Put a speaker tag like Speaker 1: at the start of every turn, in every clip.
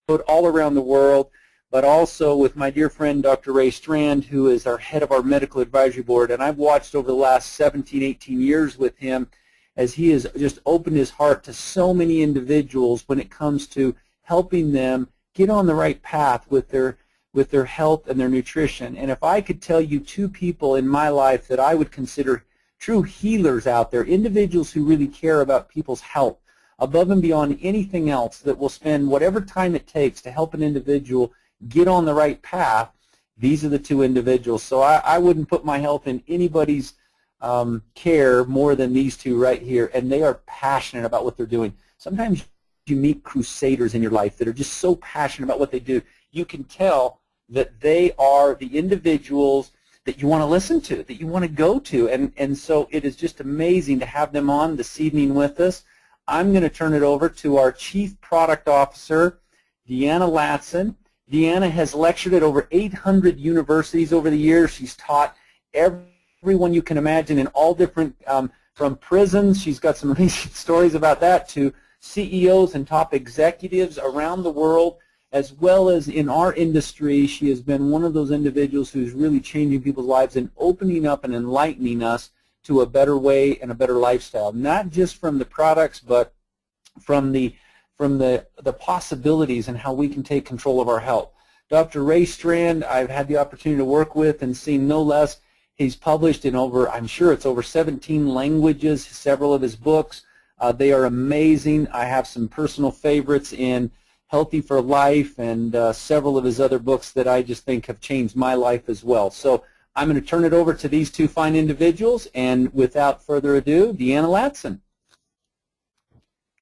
Speaker 1: all around the world, but also with my dear friend Dr. Ray Strand, who is our head of our medical advisory board. And I've watched over the last 17, 18 years with him as he has just opened his heart to so many individuals when it comes to helping them get on the right path with their health and their nutrition. And if I could tell you two people in my life that I would consider true healers out there, individuals who really care about people's health above and beyond anything else, that will spend whatever time it takes to help an individual get on the right path, these are the two individuals. So I wouldn't put my health in anybody's care more than these two right here, and they are passionate about what they're doing. Sometimes you meet crusaders in your life that are just so passionate about what they do. You can tell that they are the individuals that you want to listen to, that you want to go to, and so it is just amazing to have them on this evening with us. I'm going to turn it over to our Chief Product Officer, Deanna Latson. Deanna has lectured at over 800 universities over the years. She's taught everyone you can imagine in all different, from prisons, she's got some amazing stories about that, to CEOs and top executives around the world, as well as in our industry. She has been one of those individuals who's really changing people's lives and opening up and enlightening us to a better way and a better lifestyle, not just from the products, but from the possibilities and how we can take control of our health. Dr. Ray Strand, I've had the opportunity to work with and seen no less. He's published in over, I'm sure it's over 17 languages, several of his books. They are amazing. I have some personal favorites in Healthy for Life and several of his other books that I just think have changed my life as well. So I'm going to turn it over to these two fine individuals, and without further ado, Deanna Latson.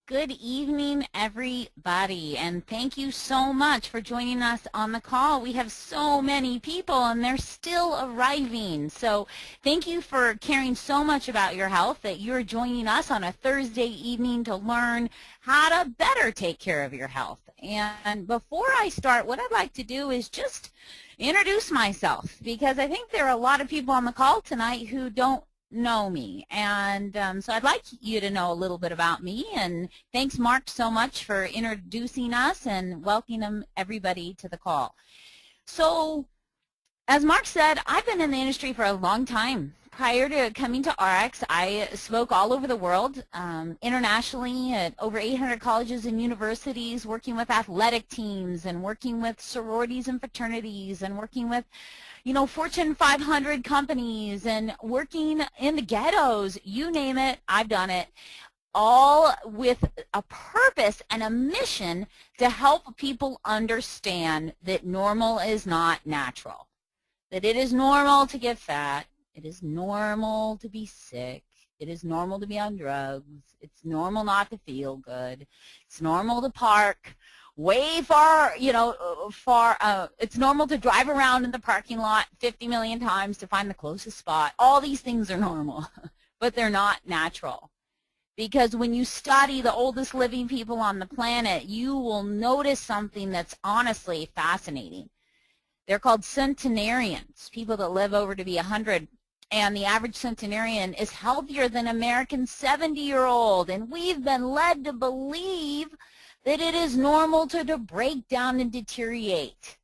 Speaker 2: Good evening, everybody, and thank you so much for joining us on the call. We have so many people, and they're still arriving. So thank you for caring so much about your health that you're joining us on a Thursday evening to learn how to better take care of your health. And before I start, what I'd like to do is just introduce myself, because I think there are a lot of people on the call tonight who don't know me, and so I'd like you to know a little bit about me. And thanks, Mark, so much for introducing us and welcoming everybody to the call. So as Mark said, I've been in the industry for a long time. Prior to coming to ARIIX, I spoke all over the world, internationally at over 800 colleges and universities, working with athletic teams and working with sororities and fraternities and working with, you know, Fortune 500 companies and working in the ghettos. You name it, I've done it, all with a purpose and a mission to help people understand that normal is not natural, that it is normal to get fat. It is normal to be sick. It is normal to be on drugs. It's normal not to feel good. It's normal to park way far, you know, it's normal to drive around in the parking lot 50 million times to find the closest spot. All these things are normal, but they're not natural. Because when you study the oldest living people on the planet, you will notice something that's honestly fascinating. They're called centenarians, people that live over to be 100. And the average centenarian is healthier than American 70-year-old. And we've been led to believe that it is normal to break down and deteriorate.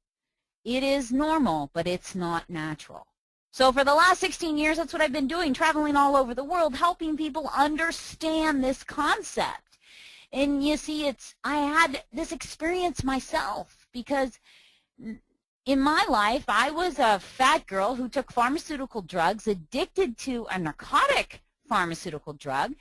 Speaker 2: It is normal, but it's not natural. So for the last 16 years, that's what I've been doing, traveling all over the world, helping people understand this concept. And you see, I had this experience myself, because in my life, I was a fat girl who took pharmaceutical drugs, addicted to a narcotic pharmaceutical drug,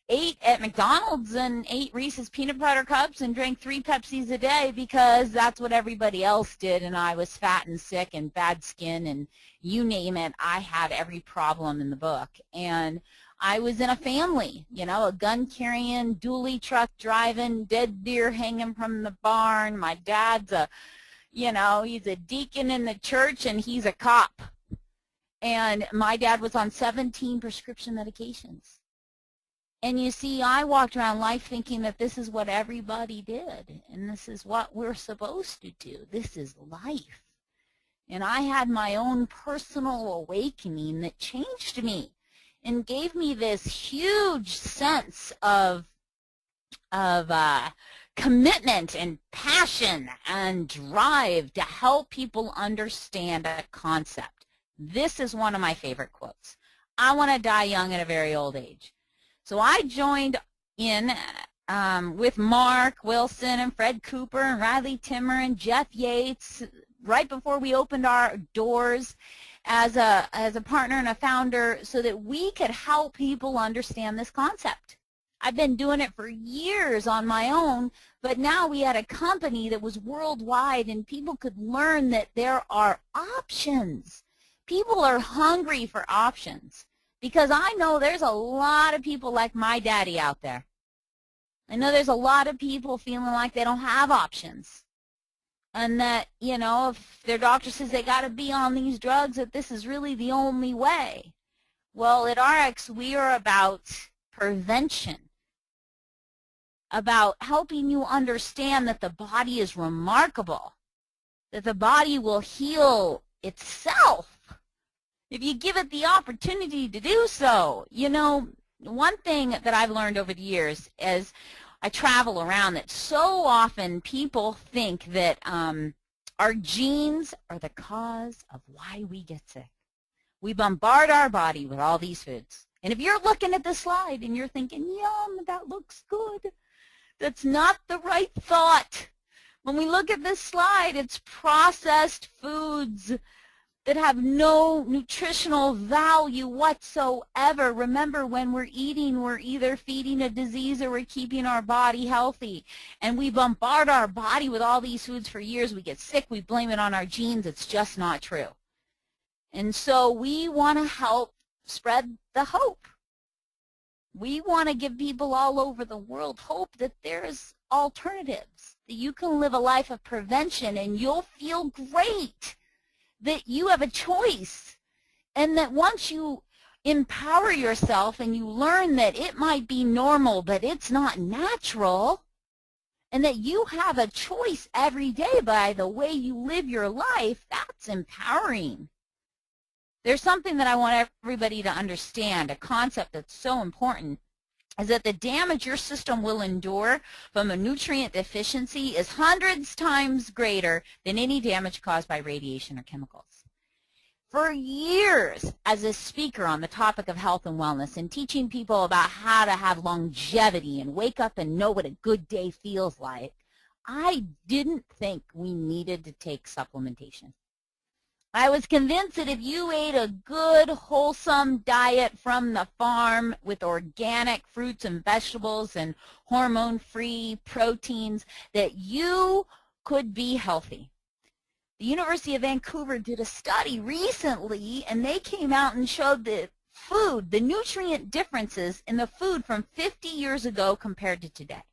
Speaker 2: ate at McDonald's and ate Reese's peanut butter cups and drank 3 Pepsis a day because that's what everybody else did, and I was fat and sick and bad skin and you name it. I had every problem in the book. And I was in a family, you know, a gun-carrying, dually truck driving, dead deer hanging from the barn. My dad's you know, he's a deacon in the church and he's a cop. And my dad was on 17 prescription medications. And you see, I walked around life thinking that this is what everybody did, and this is what we're supposed to do. This is life. And I had my own personal awakening that changed me and gave me this huge sense of commitment and passion and drive to help people understand a concept. This is one of my favorite quotes. I want to die young at a very old age. So I joined in with Mark Wilson and Fred Cooper and Riley Timmer and Jeff Yates right before we opened our doors as a partner and a founder so that we could help people understand this concept. I've been doing it for years on my own, but now we had a company that was worldwide and people could learn that there are options. People are hungry for options because I know there's a lot of people like my daddy out there. I know there's a lot of people feeling like they don't have options and that, you know, if their doctor says they got to be on these drugs, that this is really the only way. Well, at ARIIX, we are about prevention, about helping you understand that the body is remarkable, that the body will heal itself if you give it the opportunity to do so. You know, one thing that I've learned over the years as I travel around, that so often people think that our genes are the cause of why we get sick. We bombard our body with all these foods. And if you're looking at this slide and you're thinking, yum, that looks good, that's not the right thought. When we look at this slide, it's processed foods that have no nutritional value whatsoever. Remember, when we're eating, we're either feeding a disease or we're keeping our body healthy. And we bombard our body with all these foods for years. We get sick. We blame it on our genes. It's just not true. And so we want to help spread the hope. We want to give people all over the world hope that there's alternatives, that you can live a life of prevention and you'll feel great, that you have a choice, and that once you empower yourself and you learn that it might be normal but it's not natural, and that you have a choice every day by the way you live your life, that's empowering. There's something that I want everybody to understand, a concept that's so important, is that the damage your system will endure from a nutrient deficiency is hundreds times greater than any damage caused by radiation or chemicals. For years, as a speaker on the topic of health and wellness and teaching people about how to have longevity and wake up and know what a good day feels like, I didn't think we needed to take supplementation. I was convinced that if you ate a good, wholesome diet from the farm with organic fruits and vegetables and hormone-free proteins, that you could be healthy. The University of Vancouver did a study recently, and they came out and showed the food, the nutrient differences in the food from 50 years ago compared to today.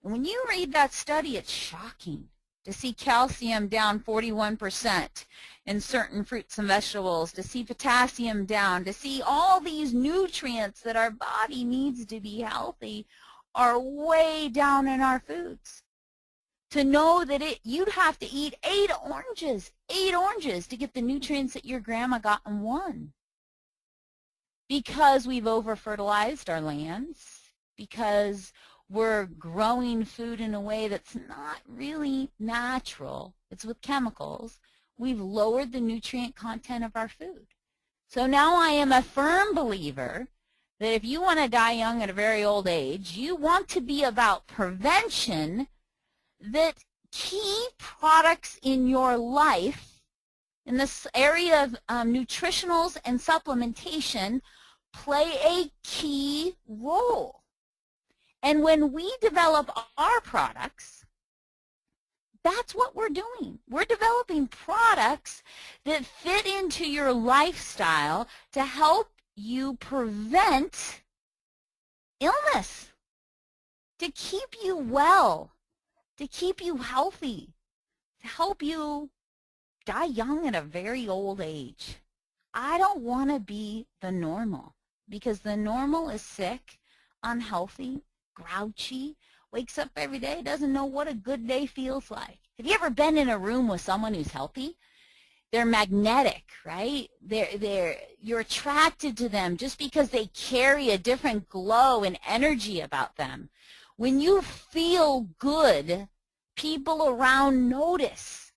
Speaker 2: And when you read that study, it's shocking to see calcium down 41% in certain fruits and vegetables, to see potassium down, to see all these nutrients that our body needs to be healthy are way down in our foods. To know that you'd have to eat 8 oranges to get the nutrients that your grandma got in one. Because we've over-fertilized our lands, because we're growing food in a way that's not really natural, it's with chemicals, we've lowered the nutrient content of our food. So now I am a firm believer that if you want to die young at a very old age, you want to be about prevention, that key products in your life in this area of nutritionals and supplementation play a key role. And when we develop our products, that's what we're doing. We're developing products that fit into your lifestyle to help you prevent illness, to keep you well, to keep you healthy, to help you die young at a very old age. I don't want to be the normal, because the normal is sick, unhealthy, grouchy, wakes up every day, doesn't know what a good day feels like. Have you ever been in a room with someone who's healthy? They're magnetic, right? You're attracted to them just because they carry a different glow and energy about them. When you feel good, people around notice.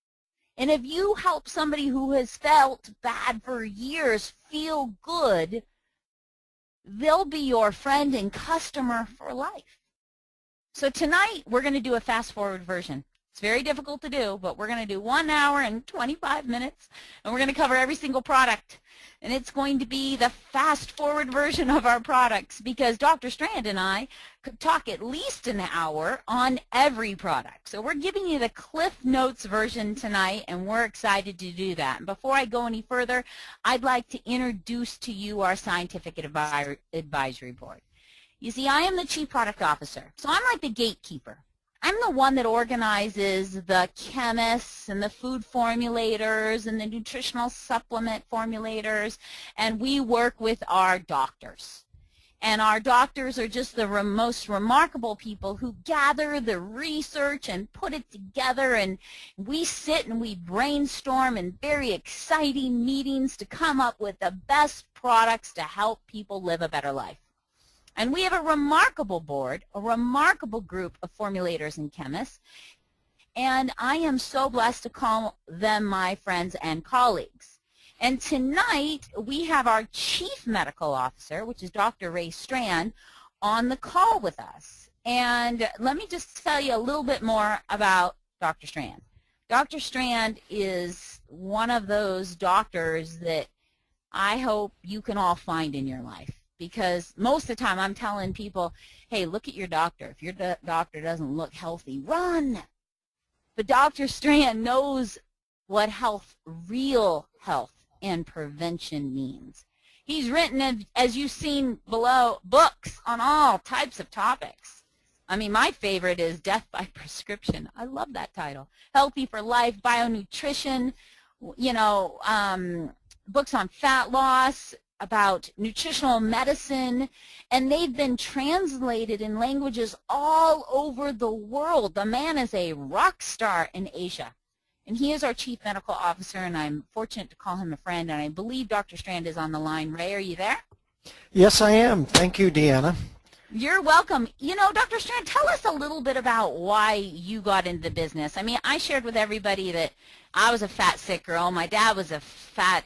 Speaker 2: And if you help somebody who has felt bad for years feel good, they'll be your friend and customer for life. So tonight, we're going to do a fast-forward version. It's very difficult to do, but we're going to do 1 hour and 25 minutes, and we're going to cover every single product. And it's going to be the fast-forward version of our products, because Dr. Strand and I could talk at least an hour on every product. So we're giving you the Cliff Notes version tonight, and we're excited to do that. And before I go any further, I'd like to introduce to you our Scientific Advisory Board. You see, I am the Chief Product Officer, so I'm like the gatekeeper. I'm the one that organizes the chemists and the food formulators and the nutritional supplement formulators, and we work with our doctors. And our doctors are just the most remarkable people who gather the research and put it together, and we sit and we brainstorm in very exciting meetings to come up with the best products to help people live a better life. And we have a remarkable board, a remarkable group of formulators and chemists, and I am so blessed to call them my friends and colleagues. And tonight, we have our Chief Medical Officer, which is Dr. Ray Strand, on the call with us. And let me just tell you a little bit more about Dr. Strand. Dr. Strand is one of those doctors that I hope you can all find in your life. Because most of the time I'm telling people, hey, look at your doctor. If your doctor doesn't look healthy, run. But Dr. Strand knows what health, real health, and prevention means. He's written, as you've seen below, books on all types of topics. I mean, my favorite is Death by Prescription. I love that title. Healthy for Life, Bionutrition, you know, books on fat loss, about nutritional medicine, and they've been translated in languages all over the world. The man is a rock star in Asia, and he is our Chief Medical Officer, and I'm fortunate to call him a friend, and I believe Dr. Strand is on the line. Ray, are you there?
Speaker 3: Yes, I am. Thank you, Deanna.
Speaker 2: You're welcome. You know, Dr. Strand, tell us a little bit about why you got into the business. I mean, I shared with everybody that I was a fat, sick girl. My dad was a fat,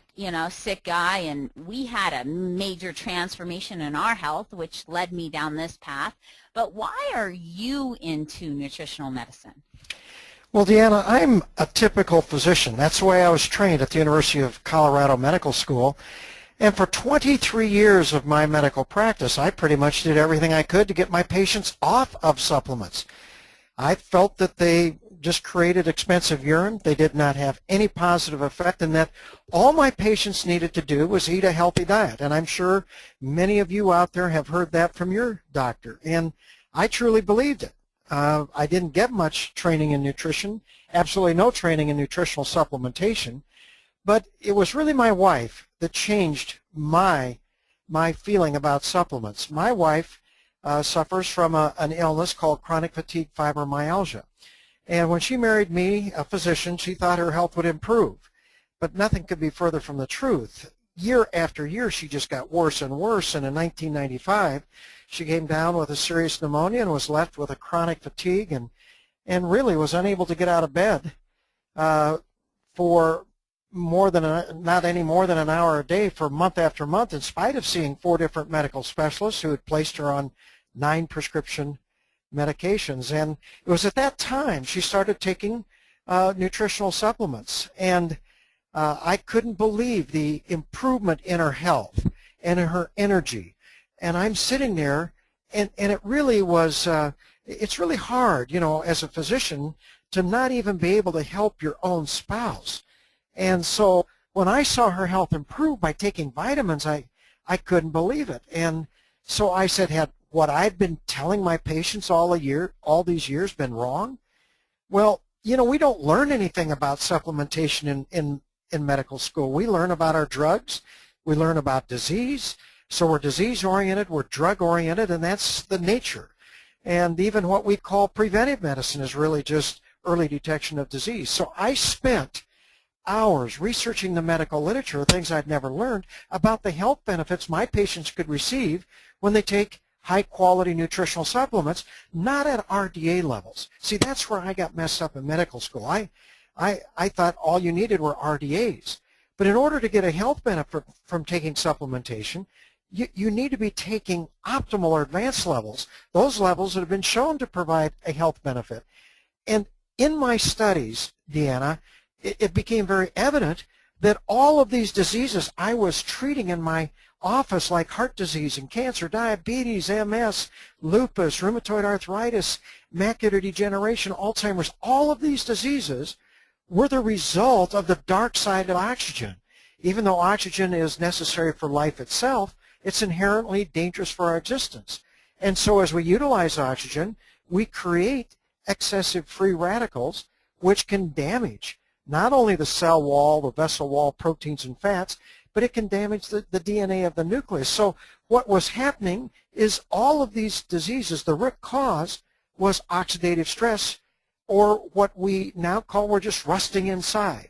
Speaker 2: sick guy, and we had a major transformation in our health, which led me down this path. But why are you into nutritional medicine?
Speaker 3: Well, Deanna, I'm a typical physician. That's the way I was trained at the University of Colorado Medical School. And for 23 years of my medical practice, I pretty much did everything I could to get my patients off of supplements. I felt that they just created expensive urine. They did not have any positive effect, and that all my patients needed to do was eat a healthy diet. And I'm sure many of you out there have heard that from your doctor. And I truly believed it. I didn't get much training in nutrition, absolutely no training in nutritional supplementation. But it was really my wife that changed my feeling about supplements. My wife suffers from an illness called chronic fatigue fibromyalgia. And when she married me, a physician, she thought her health would improve. But nothing could be further from the truth. Year after year, she just got worse and worse. And in 1995, she came down with a serious pneumonia and was left with a chronic fatigue and really was unable to get out of bed for not any more than an hour a day for month after month, in spite of seeing 4 different medical specialists who had placed her on 9 prescription medications. And it was at that time she started taking nutritional supplements. And I couldn't believe the improvement in her health and in her energy. And I'm sitting there, and it really was, it's really hard, as a physician, to not even be able to help your own spouse. And so when I saw her health improve by taking vitamins, I couldn't believe it. And so I said, had what I'd been telling my patients all these years been wrong? Well, we don't learn anything about supplementation in medical school. We learn about our drugs. We learn about disease. So we're disease-oriented, we're drug-oriented, and that's the nature. And even what we call preventive medicine is really just early detection of disease. So I spent hours researching the medical literature, things I'd never learned, about the health benefits my patients could receive when they take high-quality nutritional supplements, not at RDA levels. See, that's where I got messed up in medical school. I thought all you needed were RDAs. But in order to get a health benefit from taking supplementation, you need to be taking optimal or advanced levels, those levels that have been shown to provide a health benefit. And in my studies, Deanna, it became very evident that all of these diseases I was treating in my office, like heart disease and cancer, diabetes, MS, lupus, rheumatoid arthritis, macular degeneration, Alzheimer's, all of these diseases were the result of the dark side of oxygen. Even though oxygen is necessary for life itself, it's inherently dangerous for our existence. And so as we utilize oxygen, we create excessive free radicals which can damage not only the cell wall, the vessel wall, proteins and fats, but it can damage the DNA of the nucleus. So what was happening is all of these diseases, the root cause was oxidative stress, or what we now call we're just rusting inside.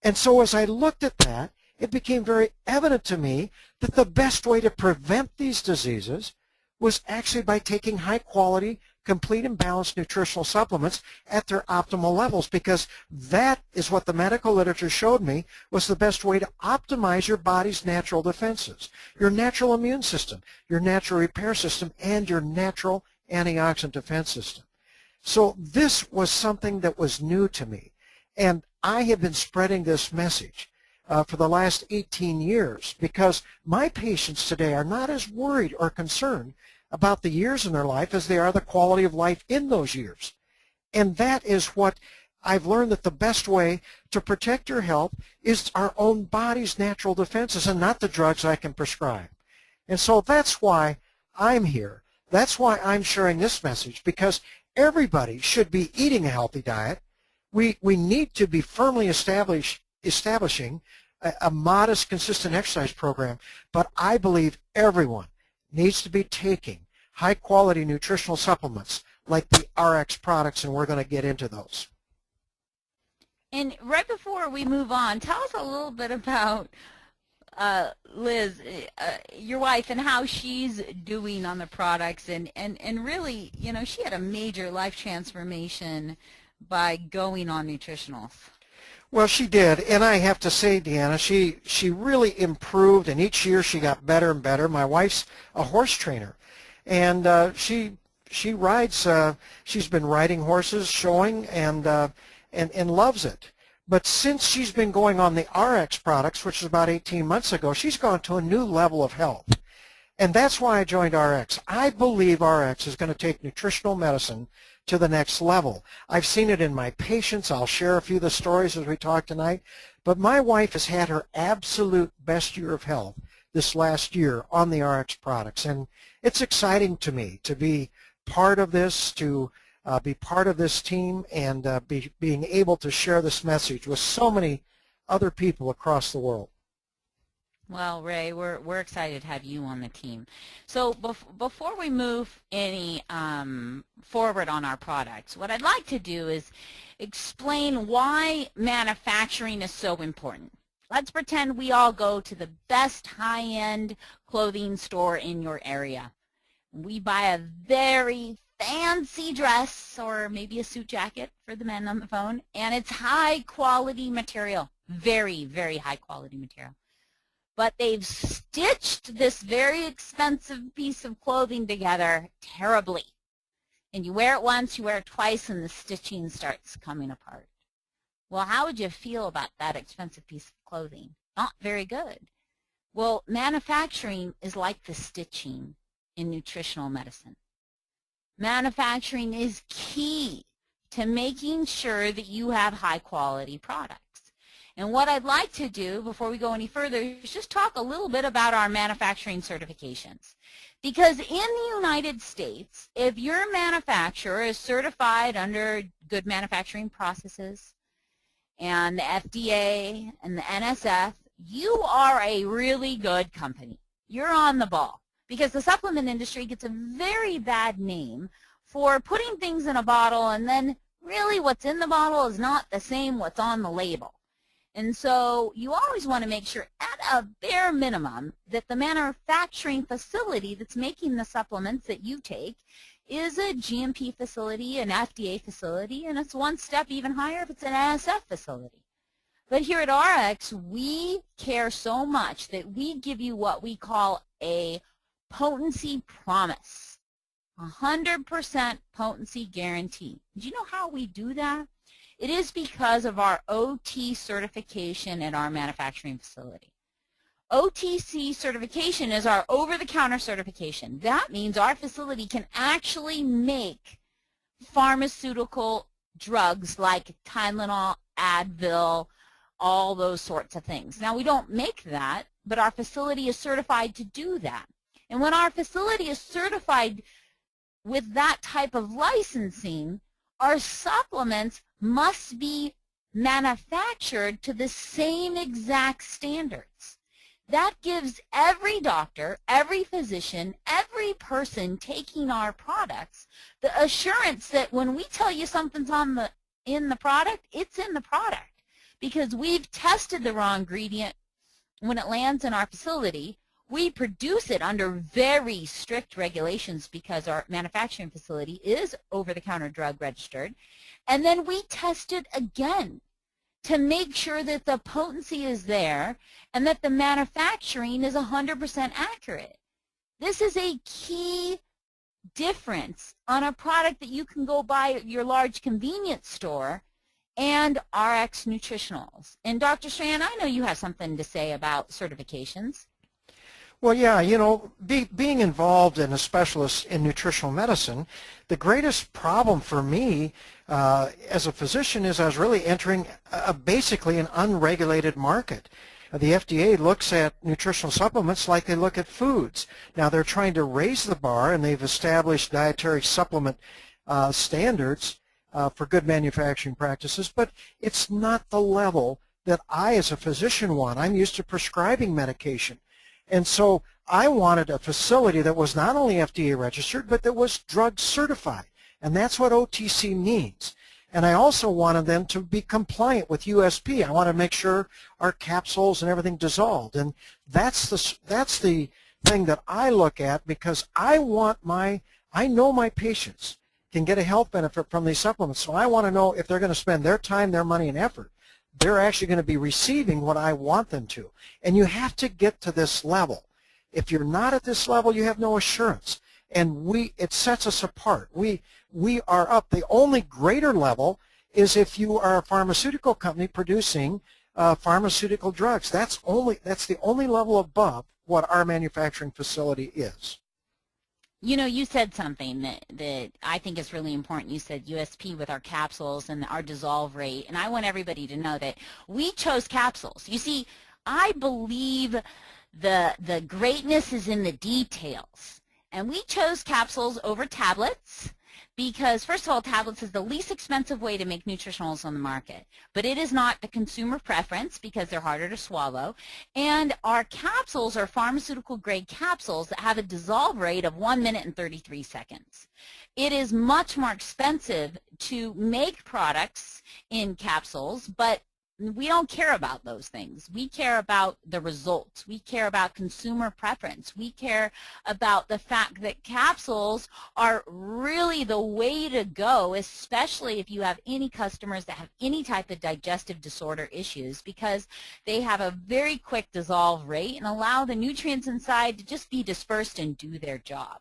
Speaker 3: And so as I looked at that, it became very evident to me that the best way to prevent these diseases was actually by taking high-quality, complete and balanced nutritional supplements at their optimal levels, because that is what the medical literature showed me was the best way to optimize your body's natural defenses, your natural immune system, your natural repair system, and your natural antioxidant defense system. So this was something that was new to me, and I have been spreading this message for the last 18 years, because my patients today are not as worried or concerned about the years in their life as they are the quality of life in those years. And that is what I've learned, that the best way to protect your health is our own body's natural defenses and not the drugs I can prescribe. And so that's why I'm here. That's why I'm sharing this message, because everybody should be eating a healthy diet. We need to be firmly establishing a modest, consistent exercise program, but I believe everyone needs to be taking high-quality nutritional supplements like the ARIIX products, and we're going to get into those.
Speaker 2: And right before we move on, tell us a little bit about Liz, your wife, and how she's doing on the products, and really, you know, she had a major life transformation by going on nutritionals.
Speaker 3: Well, she did, and I have to say, Deanna, she really improved, and each year she got better and better. My wife's a horse trainer, and she rides. She's been riding horses, showing, and loves it. But since she's been going on the ARIIX products, which is about 18 months ago, she's gone to a new level of health, and that's why I joined ARIIX. I believe ARIIX is going to take nutritional medicine to the next level. I've seen it in my patients. I'll share a few of the stories as we talk tonight. But my wife has had her absolute best year of health this last year on the ARIIX products. And it's exciting to me to be part of this, to be part of this team, and being able to share this message with so many other people across the world.
Speaker 2: Well, Ray, we're excited to have you on the team. So before we move any forward on our products, what I'd like to do is explain why manufacturing is so important. Let's pretend we all go to the best high-end clothing store in your area. We buy a very fancy dress, or maybe a suit jacket for the men on the phone, and it's high-quality material, very, very high-quality material. But they've stitched this very expensive piece of clothing together terribly. And you wear it once, you wear it twice, and the stitching starts coming apart. Well, how would you feel about that expensive piece of clothing? Not very good. Well, manufacturing is like the stitching in nutritional medicine. Manufacturing is key to making sure that you have high-quality products. And what I'd like to do before we go any further is just talk a little bit about our manufacturing certifications. Because in the United States, if your manufacturer is certified under good manufacturing processes and the FDA and the NSF, you are a really good company. You're on the ball. Because the supplement industry gets a very bad name for putting things in a bottle, and then really what's in the bottle is not the same what's on the label. And so you always want to make sure at a bare minimum that the manufacturing facility that's making the supplements that you take is a GMP facility, an FDA facility, and it's one step even higher if it's an NSF facility. But here at ARIIX, we care so much that we give you what we call a potency promise, 100% potency guarantee. Do you know how we do that? It is because of our OT certification at our manufacturing facility. OTC certification is our over-the-counter certification. That means our facility can actually make pharmaceutical drugs like Tylenol, Advil, all those sorts of things. Now, we don't make that, but our facility is certified to do that. And when our facility is certified with that type of licensing, our supplements must be manufactured to the same exact standards. That gives every doctor, every physician, every person taking our products the assurance that when we tell you something's in the product, it's in the product, because we've tested the raw ingredient when it lands in our facility. We produce it under very strict regulations because our manufacturing facility is over-the-counter drug registered, and then we test it again to make sure that the potency is there and that the manufacturing is 100% accurate. This is a key difference on a product that you can go buy at your large convenience store and ARIIX Nutritionals. And Dr. Strand, I know you have something to say about certifications.
Speaker 3: Well, yeah, you know, being involved in a specialist in nutritional medicine, the greatest problem for me as a physician is I was really entering basically an unregulated market. The FDA looks at nutritional supplements like they look at foods. Now, they're trying to raise the bar, and they've established dietary supplement standards for good manufacturing practices, but it's not the level that I as a physician want. I'm used to prescribing medication. And so I wanted a facility that was not only FDA registered, but that was drug certified. And that's what OTC means. And I also wanted them to be compliant with USP. I want to make sure our capsules and everything dissolved. And that's the thing that I look at, because I know my patients can get a health benefit from these supplements. So I want to know if they're going to spend their time, their money, and effort, they're actually going to be receiving what I want them to. And you have to get to this level. If you're not at this level, you have no assurance. And it sets us apart. We are up. The only greater level is if you are a pharmaceutical company producing pharmaceutical drugs. That's the only level above what our manufacturing facility is.
Speaker 2: You know, you said something that I think is really important. You said USP with our capsules and our dissolve rate, and I want everybody to know that we chose capsules. You see, I believe the greatness is in the details, and we chose capsules over tablets because, first of all, tablets is the least expensive way to make nutritionals on the market, but it is not the consumer preference because they're harder to swallow. And our capsules are pharmaceutical-grade capsules that have a dissolve rate of 1 minute and 33 seconds. It is much more expensive to make products in capsules, but we don't care about those things. We care about the results. We care about consumer preference. We care about the fact that capsules are really the way to go, especially if you have any customers that have any type of digestive disorder issues, because they have a very quick dissolve rate and allow the nutrients inside to just be dispersed and do their job.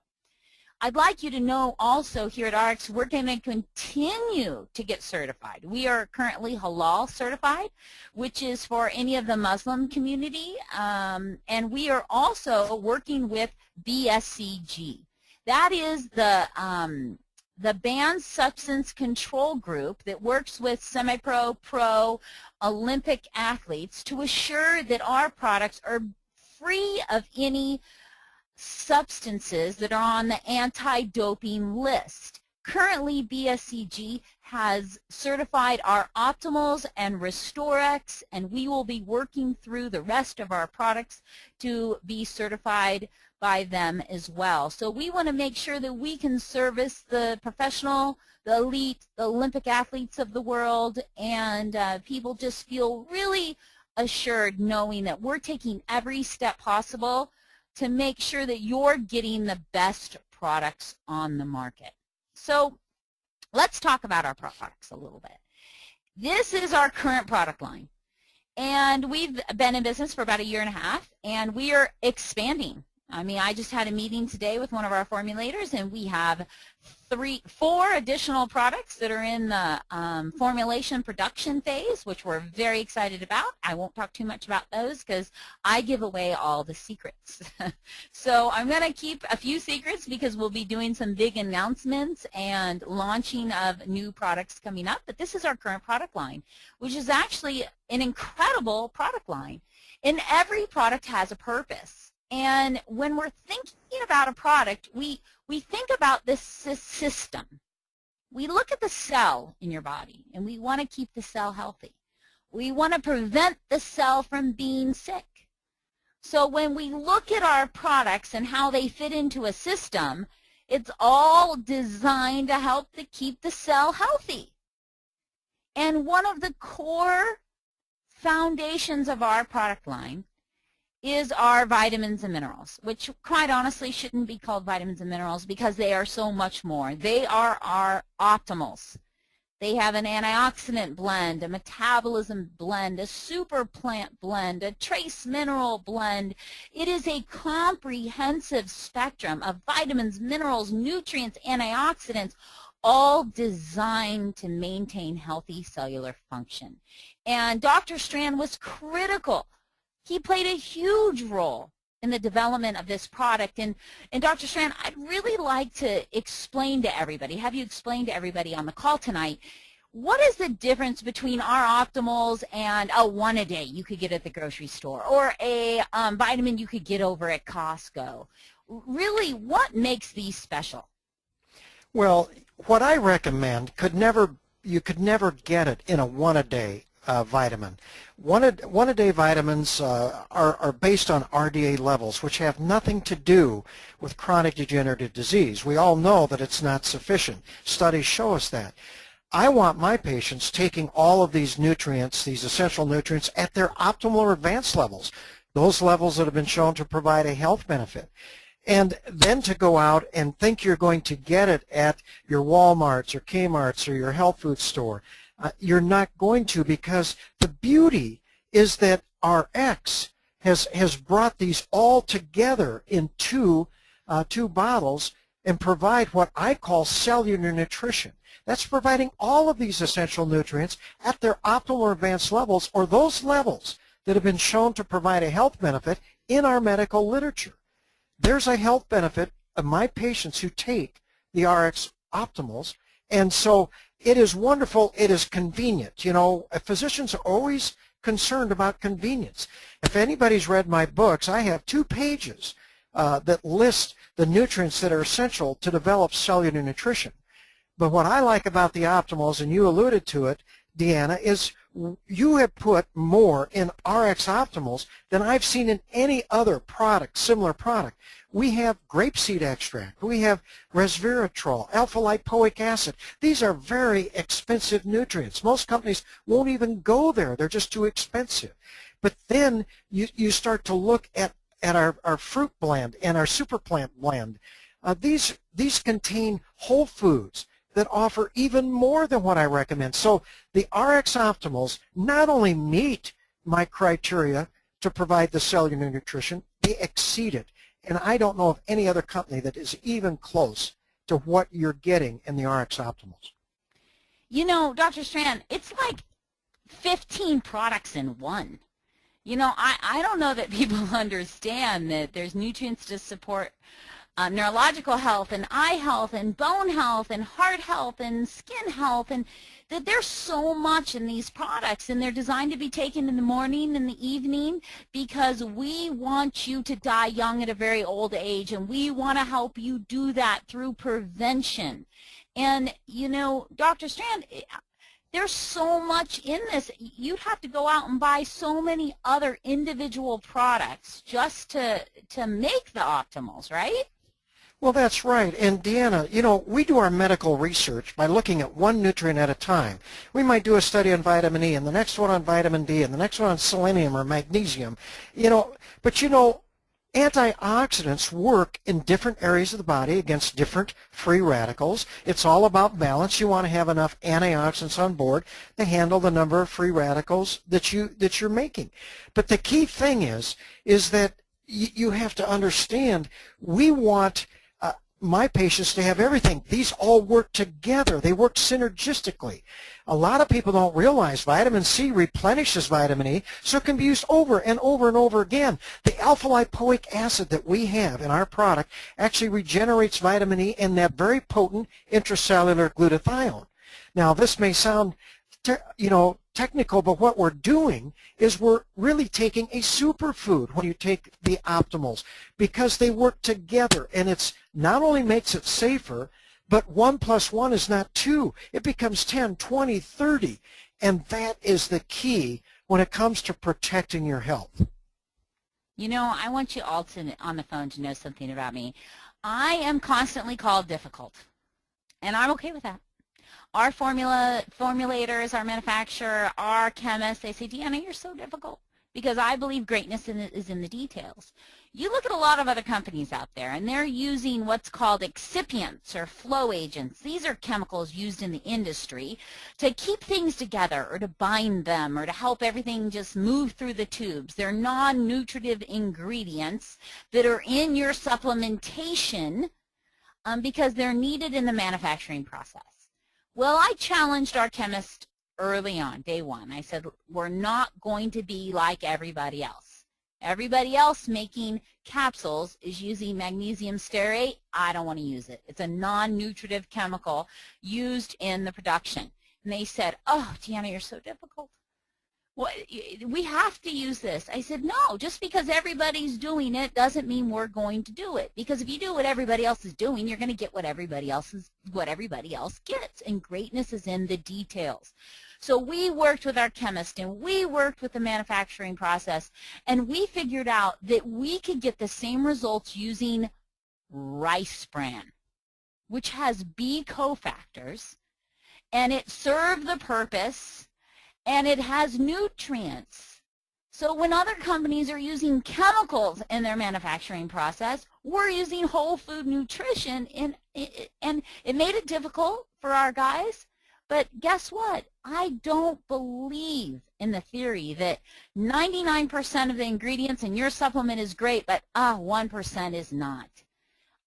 Speaker 2: I'd like you to know also here at ARIIX, we're going to continue to get certified. We are currently halal certified, which is for any of the Muslim community, and we are also working with BSCG. That is the banned substance control group that works with semi-pro, pro, Olympic athletes to assure that our products are free of any substances that are on the anti-doping list. Currently, BSCG has certified our Optimals and RestoreX, and we will be working through the rest of our products to be certified by them as well. So we want to make sure that we can service the professional, the elite, the Olympic athletes of the world, and people just feel really assured knowing that we're taking every step possible to make sure that you're getting the best products on the market. So let's talk about our products a little bit. This is our current product line, and we've been in business for about 1.5 years, and we are expanding. I mean, I just had a meeting today with one of our formulators, and we have 4 additional products that are in the formulation production phase, which we're very excited about. I won't talk too much about those because I give away all the secrets. So I'm going to keep a few secrets because we'll be doing some big announcements and launching of new products coming up. But this is our current product line, which is actually an incredible product line. And every product has a purpose. And when we're thinking about a product, we think about this system. We look at the cell in your body, and we want to keep the cell healthy. We want to prevent the cell from being sick. So when we look at our products and how they fit into a system, it's all designed to help to keep the cell healthy. And one of the core foundations of our product line is our vitamins and minerals, which quite honestly shouldn't be called vitamins and minerals because they are so much more. They are our optimals. They have an antioxidant blend, a metabolism blend, a super plant blend, a trace mineral blend. It is a comprehensive spectrum of vitamins, minerals, nutrients, antioxidants, all designed to maintain healthy cellular function. And Dr. Strand was critical. He played a huge role in the development of this product. And Dr. Strand, I'd really like to explain to everybody, have you explain to everybody on the call tonight, what is the difference between our optimals and a one-a-day you could get at the grocery store or a vitamin you could get over at Costco? Really, what makes these special?
Speaker 3: Well, what I recommend you could never get it in a one-a-day vitamin. One-a-day vitamins are based on RDA levels, which have nothing to do with chronic degenerative disease. We all know that it's not sufficient. Studies show us that. I want my patients taking all of these nutrients, these essential nutrients, at their optimal or advanced levels, those levels that have been shown to provide a health benefit. And then to go out and think you're going to get it at your Walmarts or Kmarts or your health food store. You're not going to, because the beauty is that ARIIX has brought these all together in two bottles and provide what I call cellular nutrition. That's providing all of these essential nutrients at their optimal or advanced levels, or those levels that have been shown to provide a health benefit in our medical literature. There's a health benefit of my patients who take the ARIIX Optimals, and so it is wonderful. It is convenient. You know, physicians are always concerned about convenience. If anybody's read my books, I have 2 pages that list the nutrients that are essential to develop cellular nutrition. But what I like about the Optimals, and you alluded to it, Deanna, is you have put more in ARIIX Optimals than I've seen in any other product, similar product. We have grapeseed extract. We have resveratrol, alpha-lipoic acid. These are very expensive nutrients. Most companies won't even go there. They're just too expensive. But then you start to look at our fruit blend and our super plant blend. These contain whole foods that offer even more than what I recommend. So the ARIIX Optimals not only meet my criteria to provide the cellular nutrition, they exceed it. And I don't know of any other company that is even close to what you're getting in the ARIIX Optimals.
Speaker 2: You know, Dr. Strand, it's like 15 products in one. You know, I don't know that people understand that there's nutrients to support neurological health and eye health and bone health and heart health and skin health, and that there's so much in these products, and they're designed to be taken in the morning and the evening because we want you to die young at a very old age, and we want to help you do that through prevention. And, you know, Dr. Strand, there's so much in this. You'd have to go out and buy so many other individual products just to make the Optimals, right?
Speaker 3: Well, that's right. And Deanna, you know, we do our medical research by looking at one nutrient at a time. We might do a study on vitamin E and the next one on vitamin D and the next one on selenium or magnesium. You know, but you know, antioxidants work in different areas of the body against different free radicals. It's all about balance. You want to have enough antioxidants on board to handle the number of free radicals that you're making. But the key thing is that you have to understand we want my patients to have everything. These all work together. They work synergistically. A lot of people don't realize vitamin C replenishes vitamin E, so it can be used over and over and over again. The alpha-lipoic acid that we have in our product actually regenerates vitamin E and that very potent intracellular glutathione. Now, this may sound technical, but what we're doing is we're really taking a superfood when you take the optimals because they work together, and it's not only makes it safer, but 1 + 1 is not 2. It becomes 10, 20, 30, and that is the key when it comes to protecting your health.
Speaker 2: You know, I want you all to, on the phone, to know something about me. I am constantly called difficult, and I'm okay with that. Our formulators, our manufacturer, our chemists, they say, Deanna, you're so difficult, because I believe greatness is in the details. You look at a lot of other companies out there, and they're using what's called excipients or flow agents. These are chemicals used in the industry to keep things together or to bind them or to help everything just move through the tubes. They're non-nutritive ingredients that are in your supplementation because they're needed in the manufacturing process. Well, I challenged our chemist early on, day one. I said, we're not going to be like everybody else. Everybody else making capsules is using magnesium stearate. I don't want to use it. It's a non-nutritive chemical used in the production. And they said, oh, Deanna, you're so difficult. Well, we have to use this. I said, no, just because everybody's doing it doesn't mean we're going to do it. Because if you do what everybody else is doing, you're going to get what everybody else gets. And greatness is in the details. So we worked with our chemist and we worked with the manufacturing process, and we figured out that we could get the same results using rice bran, which has B cofactors, and it served the purpose, and it has nutrients. So when other companies are using chemicals in their manufacturing process, we're using whole food nutrition, and it made it difficult for our guys. But guess what? I don't believe in the theory that 99% of the ingredients in your supplement is great, but 1% is not.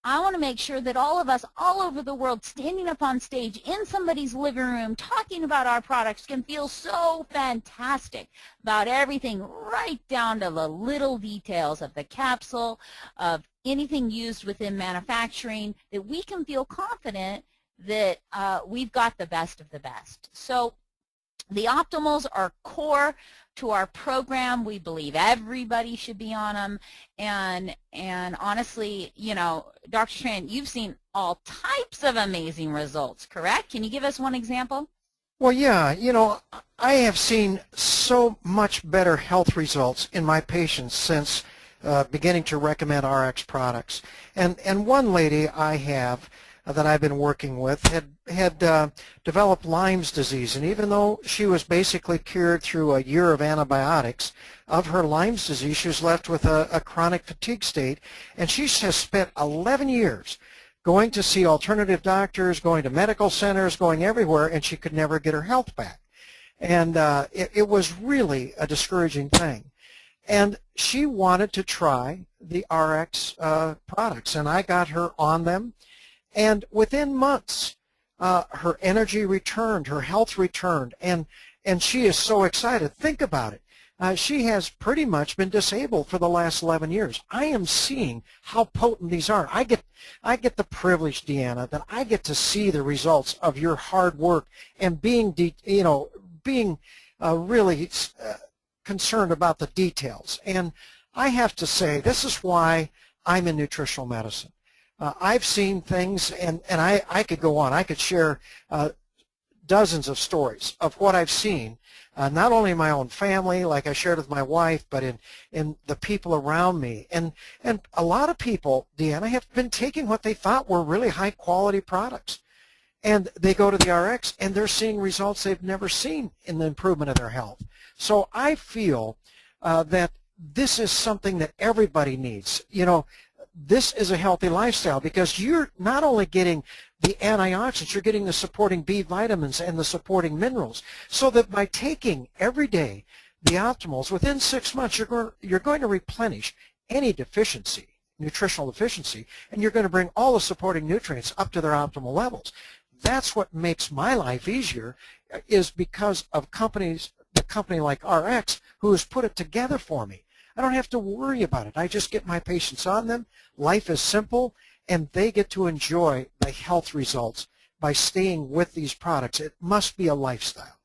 Speaker 2: I want to make sure that all of us all over the world standing up on stage in somebody's living room talking about our products can feel so fantastic about everything, right down to the little details of the capsule, of anything used within manufacturing, that we can feel confident that we've got the best of the best. So the optimals are core to our program. We believe everybody should be on them, and honestly, you know, Dr. Strand, you've seen all types of amazing results, correct? Can you give us one example?
Speaker 3: Well, yeah, you know, I have seen so much better health results in my patients since beginning to recommend ARIIX products. And one lady I have that I've been working with had developed Lyme's disease, and even though she was basically cured through a year of antibiotics of her Lyme's disease, she was left with a chronic fatigue state, and she has spent 11 years going to see alternative doctors, going to medical centers, going everywhere, and she could never get her health back. And it was really a discouraging thing. And she wanted to try the ARIIX products, and I got her on them. And within months, her energy returned, her health returned, and she is so excited. Think about it. She has pretty much been disabled for the last 11 years. I am seeing how potent these are. I get the privilege, Deanna, that I get to see the results of your hard work and being really concerned about the details. And I have to say, this is why I'm in nutritional medicine. I've seen things, and I could go on. I could share dozens of stories of what I've seen, not only in my own family, like I shared with my wife, but in the people around me. And a lot of people, Deanna, have been taking what they thought were really high-quality products, and they go to the RX, and they're seeing results they've never seen in the improvement of their health. So I feel that this is something that everybody needs. You know, this is a healthy lifestyle because you're not only getting the antioxidants, you're getting the supporting B vitamins and the supporting minerals. So that by taking every day the optimals, within 6 months you're going to replenish any deficiency, nutritional deficiency, and you're going to bring all the supporting nutrients up to their optimal levels. That's what makes my life easier, is because of the company like ARIIX, who has put it together for me. I don't have to worry about it. I just get my patients on them. Life is simple, and they get to enjoy the health results by staying with these products. It must be a lifestyle.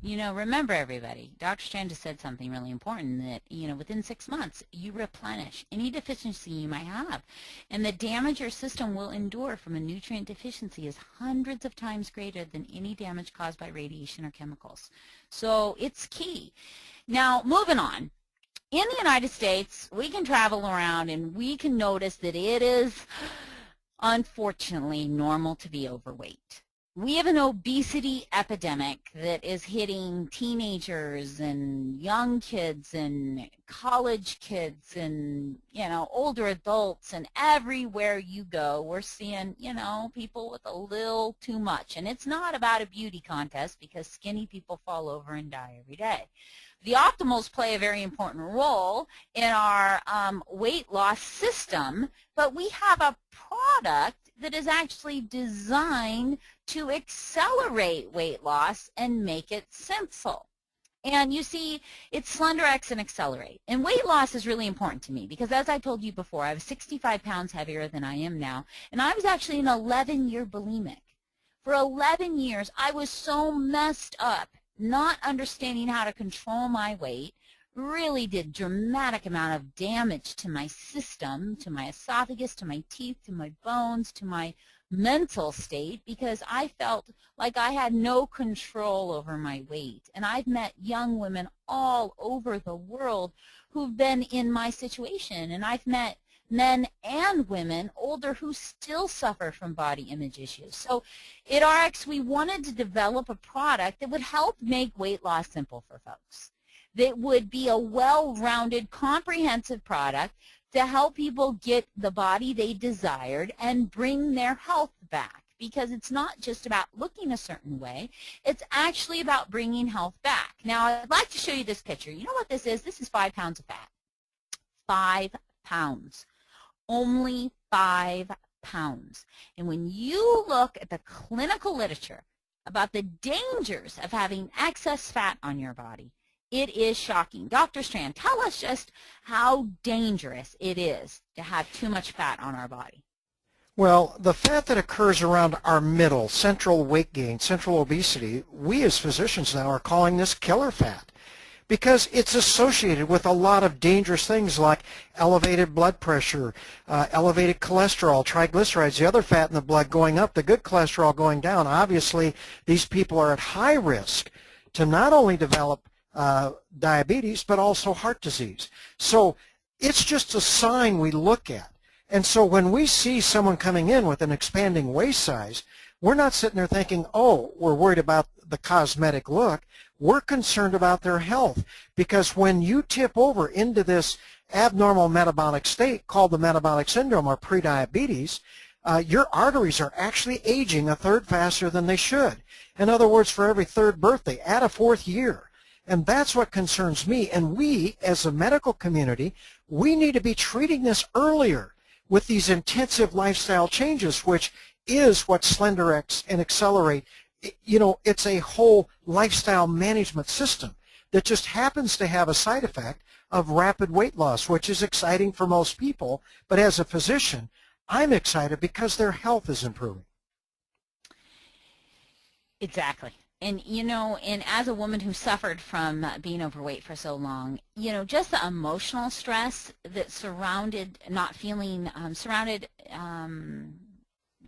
Speaker 2: You know, remember everybody, Dr. Strand has said something really important, that, you know, within 6 months you replenish any deficiency you might have. And the damage your system will endure from a nutrient deficiency is hundreds of times greater than any damage caused by radiation or chemicals. So it's key. Now, moving on. In the United States, we can travel around and we can notice that it is, unfortunately, normal to be overweight. We have an obesity epidemic that is hitting teenagers and young kids and college kids and, you know, older adults, and everywhere you go we're seeing, you know, people with a little too much. And it's not about a beauty contest, because skinny people fall over and die every day. The optimals play a very important role in our weight loss system, but we have a product that is actually designed to accelerate weight loss and make it simple. And you see, it's SlenderX and Accelerate. And weight loss is really important to me because, as I told you before, I was 65 pounds heavier than I am now, and I was actually an 11-year bulimic. For 11 years, I was so messed up, not understanding how to control my weight, really did dramatic amount of damage to my system, to my esophagus, to my teeth, to my bones, to my mental state, because I felt like I had no control over my weight. And I've met young women all over the world who've been in my situation, and I've met men and women older who still suffer from body image issues. So at ARIIX, we wanted to develop a product that would help make weight loss simple for folks, that would be a well-rounded, comprehensive product to help people get the body they desired and bring their health back. Because it's not just about looking a certain way, it's actually about bringing health back. Now, I'd like to show you this picture. You know what this is? This is 5 pounds of fat. 5 pounds. Only 5 pounds. And when you look at the clinical literature about the dangers of having excess fat on your body, it is shocking. Dr. Strand, tell us just how dangerous it is to have too much fat on our body.
Speaker 3: Well, the fat that occurs around our middle, central weight gain, central obesity, we as physicians now are calling this killer fat, because it's associated with a lot of dangerous things like elevated blood pressure, elevated cholesterol, triglycerides, the other fat in the blood going up, the good cholesterol going down. Obviously, these people are at high risk to not only develop diabetes, but also heart disease. So it's just a sign we look at. And so when we see someone coming in with an expanding waist size, we're not sitting there thinking, oh, we're worried about the cosmetic look. We're concerned about their health, because when you tip over into this abnormal metabolic state called the metabolic syndrome or prediabetes, your arteries are actually aging 1/3 faster than they should. In other words, for every 3rd birthday, add a 4th year. And that's what concerns me. And we, as a medical community, we need to be treating this earlier with these intensive lifestyle changes, which is what SlenderX and Accelerate, you know, it's a whole lifestyle management system that just happens to have a side effect of rapid weight loss, which is exciting for most people. But as a physician, I'm excited because their health is improving.
Speaker 2: Exactly. And, you know, and as a woman who suffered from being overweight for so long, you know, just the emotional stress that surrounded not feeling,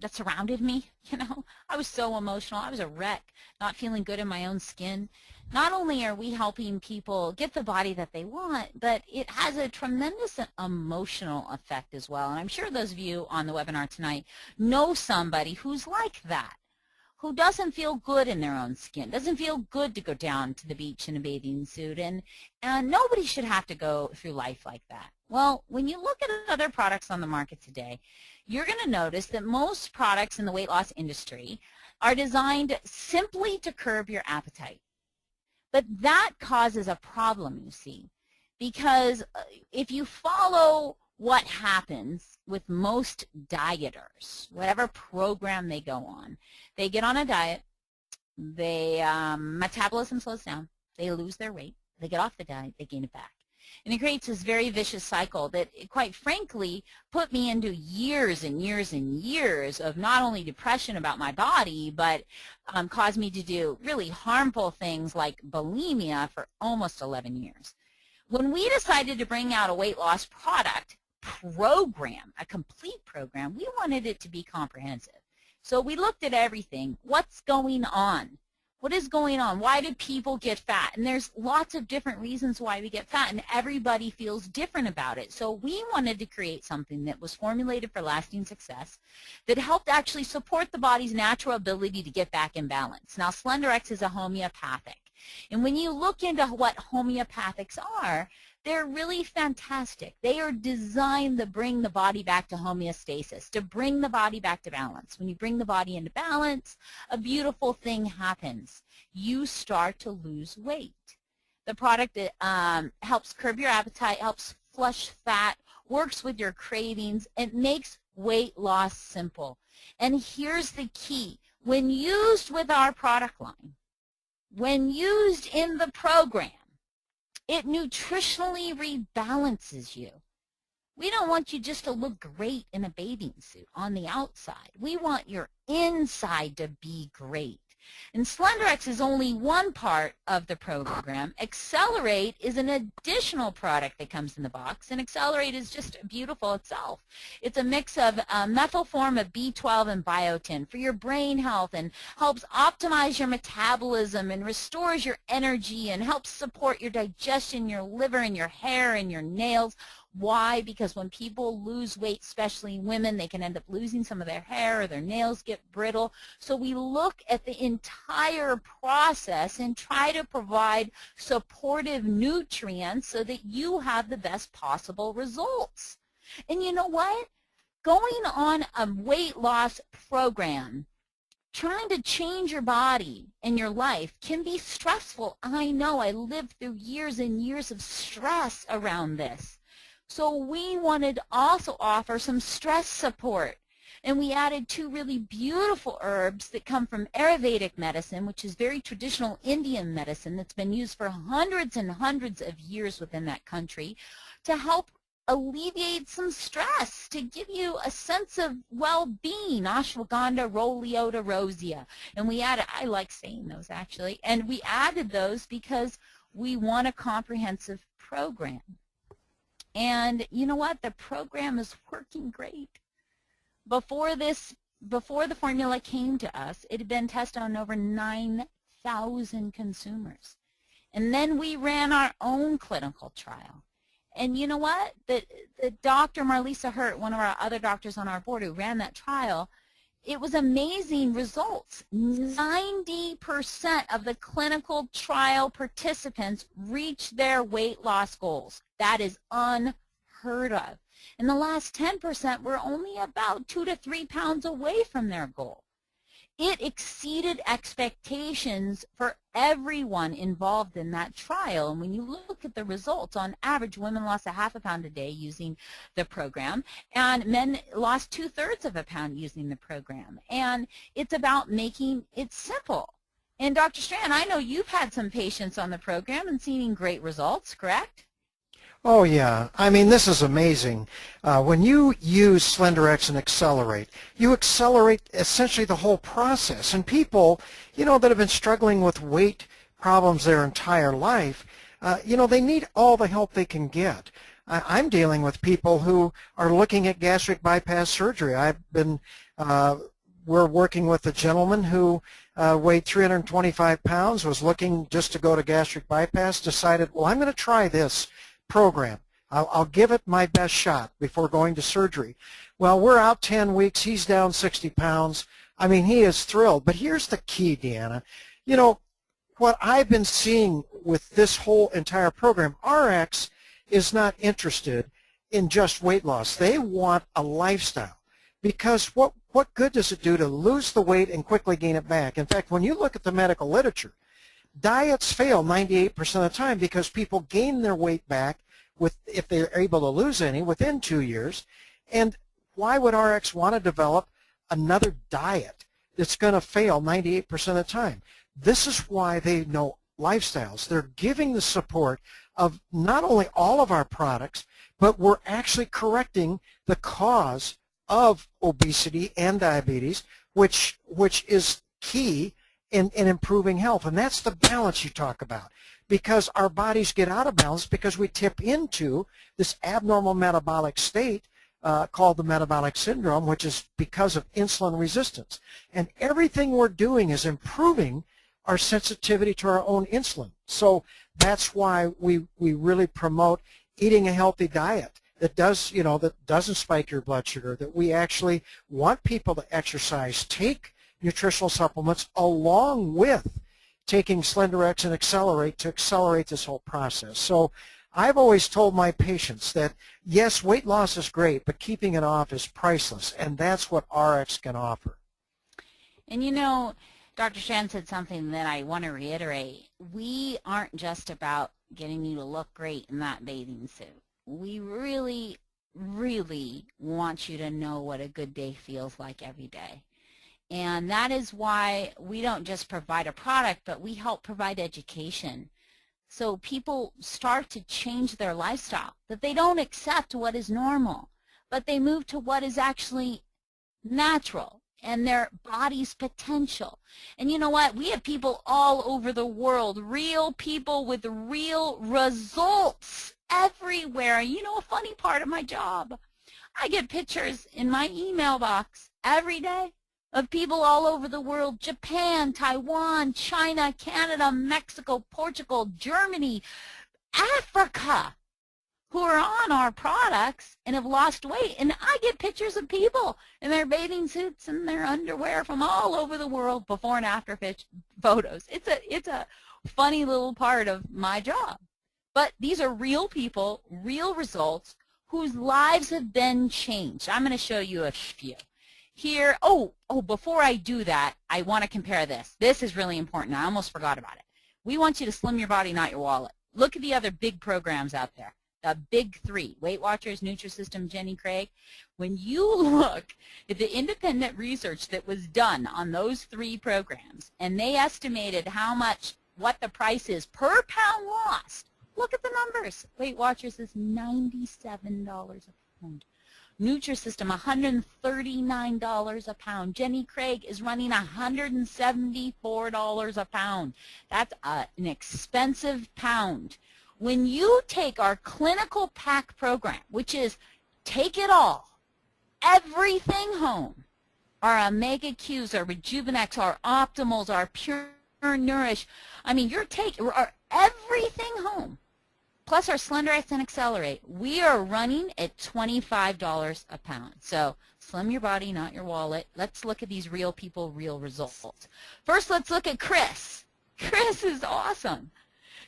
Speaker 2: that surrounded me. You know, I was so emotional. I was a wreck, not feeling good in my own skin. Not only are we helping people get the body that they want, but it has a tremendous emotional effect as well. And I'm sure those of you on the webinar tonight know somebody who's like that, who doesn't feel good in their own skin, doesn't feel good to go down to the beach in a bathing suit, and nobody should have to go through life like that. Well, when you look at other products on the market today, you're going to notice that most products in the weight loss industry are designed simply to curb your appetite. But that causes a problem, you see, because if you follow what happens with most dieters, whatever program they go on, they get on a diet, metabolism slows down, they lose their weight, they get off the diet, they gain it back. And it creates this very vicious cycle that, quite frankly, put me into years and years and years of not only depression about my body, but caused me to do really harmful things like bulimia for almost 11 years. When we decided to bring out a weight loss product program, a complete program, we wanted it to be comprehensive. So we looked at everything. What's going on? What is going on? Why do people get fat? And there's lots of different reasons why we get fat, and everybody feels different about it. So we wanted to create something that was formulated for lasting success, that helped actually support the body's natural ability to get back in balance. Now, SlenderX is a homeopathic. And when you look into what homeopathics are, they're really fantastic. They are designed to bring the body back to homeostasis, to bring the body back to balance. When you bring the body into balance, a beautiful thing happens. You start to lose weight. The product helps curb your appetite, helps flush fat, works with your cravings. It makes weight loss simple. And here's the key. When used with our product line, when used in the program, it nutritionally rebalances you. We don't want you just to look great in a bathing suit on the outside. We want your inside to be great. And SlenderX is only one part of the program. Accelerate is an additional product that comes in the box, and Accelerate is just beautiful itself. It's a mix of methyl form of B12 and biotin for your brain health, and helps optimize your metabolism and restores your energy and helps support your digestion, your liver, and your hair and your nails. Why? Because when people lose weight, especially women, they can end up losing some of their hair or their nails get brittle. So we look at the entire process and try to provide supportive nutrients so that you have the best possible results. And you know what? Going on a weight loss program, trying to change your body and your life can be stressful. I know. I lived through years and years of stress around this. So we wanted to also offer some stress support. And we added two really beautiful herbs that come from Ayurvedic medicine, which is very traditional Indian medicine that's been used for hundreds and hundreds of years within that country, to help alleviate some stress, to give you a sense of well-being. Ashwagandha, Roleota, Rosea. And we added, I like saying those actually, and we added those because we want a comprehensive program. And you know what? The program is working great. Before the formula came to us, it had been tested on over 9,000 consumers. And then we ran our own clinical trial. And you know what? The Dr. Marlisa Hurt, one of our other doctors on our board who ran that trial, it was amazing results. 90% of the clinical trial participants reached their weight loss goals. That is unheard of. And the last 10% were only about 2 to 3 pounds away from their goal. It exceeded expectations for everyone involved in that trial. And when you look at the results, on average, women lost a half a pound a day using the program, and men lost 2/3 of a pound using the program. And it's about making it simple. And Dr. Strand, I know you've had some patients on the program and seen great results, correct?
Speaker 3: Oh yeah, I mean this is amazing. When you use SlenderX and Accelerate, you accelerate essentially the whole process. And people, you know, that have been struggling with weight problems their entire life, you know, they need all the help they can get. I'm dealing with people who are looking at gastric bypass surgery. I've been we're working with a gentleman who weighed 325 pounds, was looking just to go to gastric bypass, decided, well, I'm going to try this program. I'll give it my best shot before going to surgery. Well, we're out 10 weeks. He's down 60 pounds. I mean, he is thrilled. But here's the key, Deanna. You know, what I've been seeing with this whole entire program, ARIIX is not interested in just weight loss. They want a lifestyle. Because what good does it do to lose the weight and quickly gain it back? In fact, when you look at the medical literature, diets fail 98% of the time because people gain their weight back if they're able to lose any within 2 years. And why would ARIIX want to develop another diet that's going to fail 98% of the time? This is why they know lifestyles. They're giving the support of not only all of our products, but we're actually correcting the cause of obesity and diabetes, which is key in improving health. And that's the balance you talk about, because our bodies get out of balance because we tip into this abnormal metabolic state called the metabolic syndrome, which is because of insulin resistance. And everything we're doing is improving our sensitivity to our own insulin. So that's why we really promote eating a healthy diet that does, that doesn't spike your blood sugar, that we actually want people to exercise, take nutritional supplements along with taking SlenderX and Accelerate to accelerate this whole process. So I've always told my patients that, yes, weight loss is great, but keeping it off is priceless, and that's what ARIIX can offer.
Speaker 2: And Dr. Strand said something that I want to reiterate. We aren't just about getting you to look great in that bathing suit. We really, really want you to know what a good day feels like every day. And that is why we don't just provide a product, but we help provide education. So people start to change their lifestyle, that they don't accept what is normal, but they move to what is actually natural and their body's potential. And you know what? We have people all over the world, real people with real results everywhere. A funny part of my job, I get pictures in my email box every day of people all over the world, Japan, Taiwan, China, Canada, Mexico, Portugal, Germany, Africa, who are on our products and have lost weight. And I get pictures of people in their bathing suits and their underwear from all over the world, before and after photos. It's a funny little part of my job. But these are real people, real results, whose lives have been changed. I'm going to show you a few. Here, before I do that, I want to compare this. This is really important. I almost forgot about it. We want you to slim your body, not your wallet. Look at the other big programs out there. The big three, Weight Watchers, Nutrisystem, Jenny Craig. When you look at the independent research that was done on those three programs, and they estimated what the price is per pound lost, look at the numbers. Weight Watchers is $97 a pound. Nutrisystem, $139 a pound. Jenny Craig is running $174 a pound. That's an expensive pound. When you take our clinical pack program, which is take it all, everything home, our Omega Qs, our Rejuvenex, our Optimals, our Pure Nourish, you're taking everything home, plus our SlenderX and Accelerate, we are running at $25 a pound. So slim your body, not your wallet. Let's look at these real people, real results. First, let's look at Chris. Chris is awesome.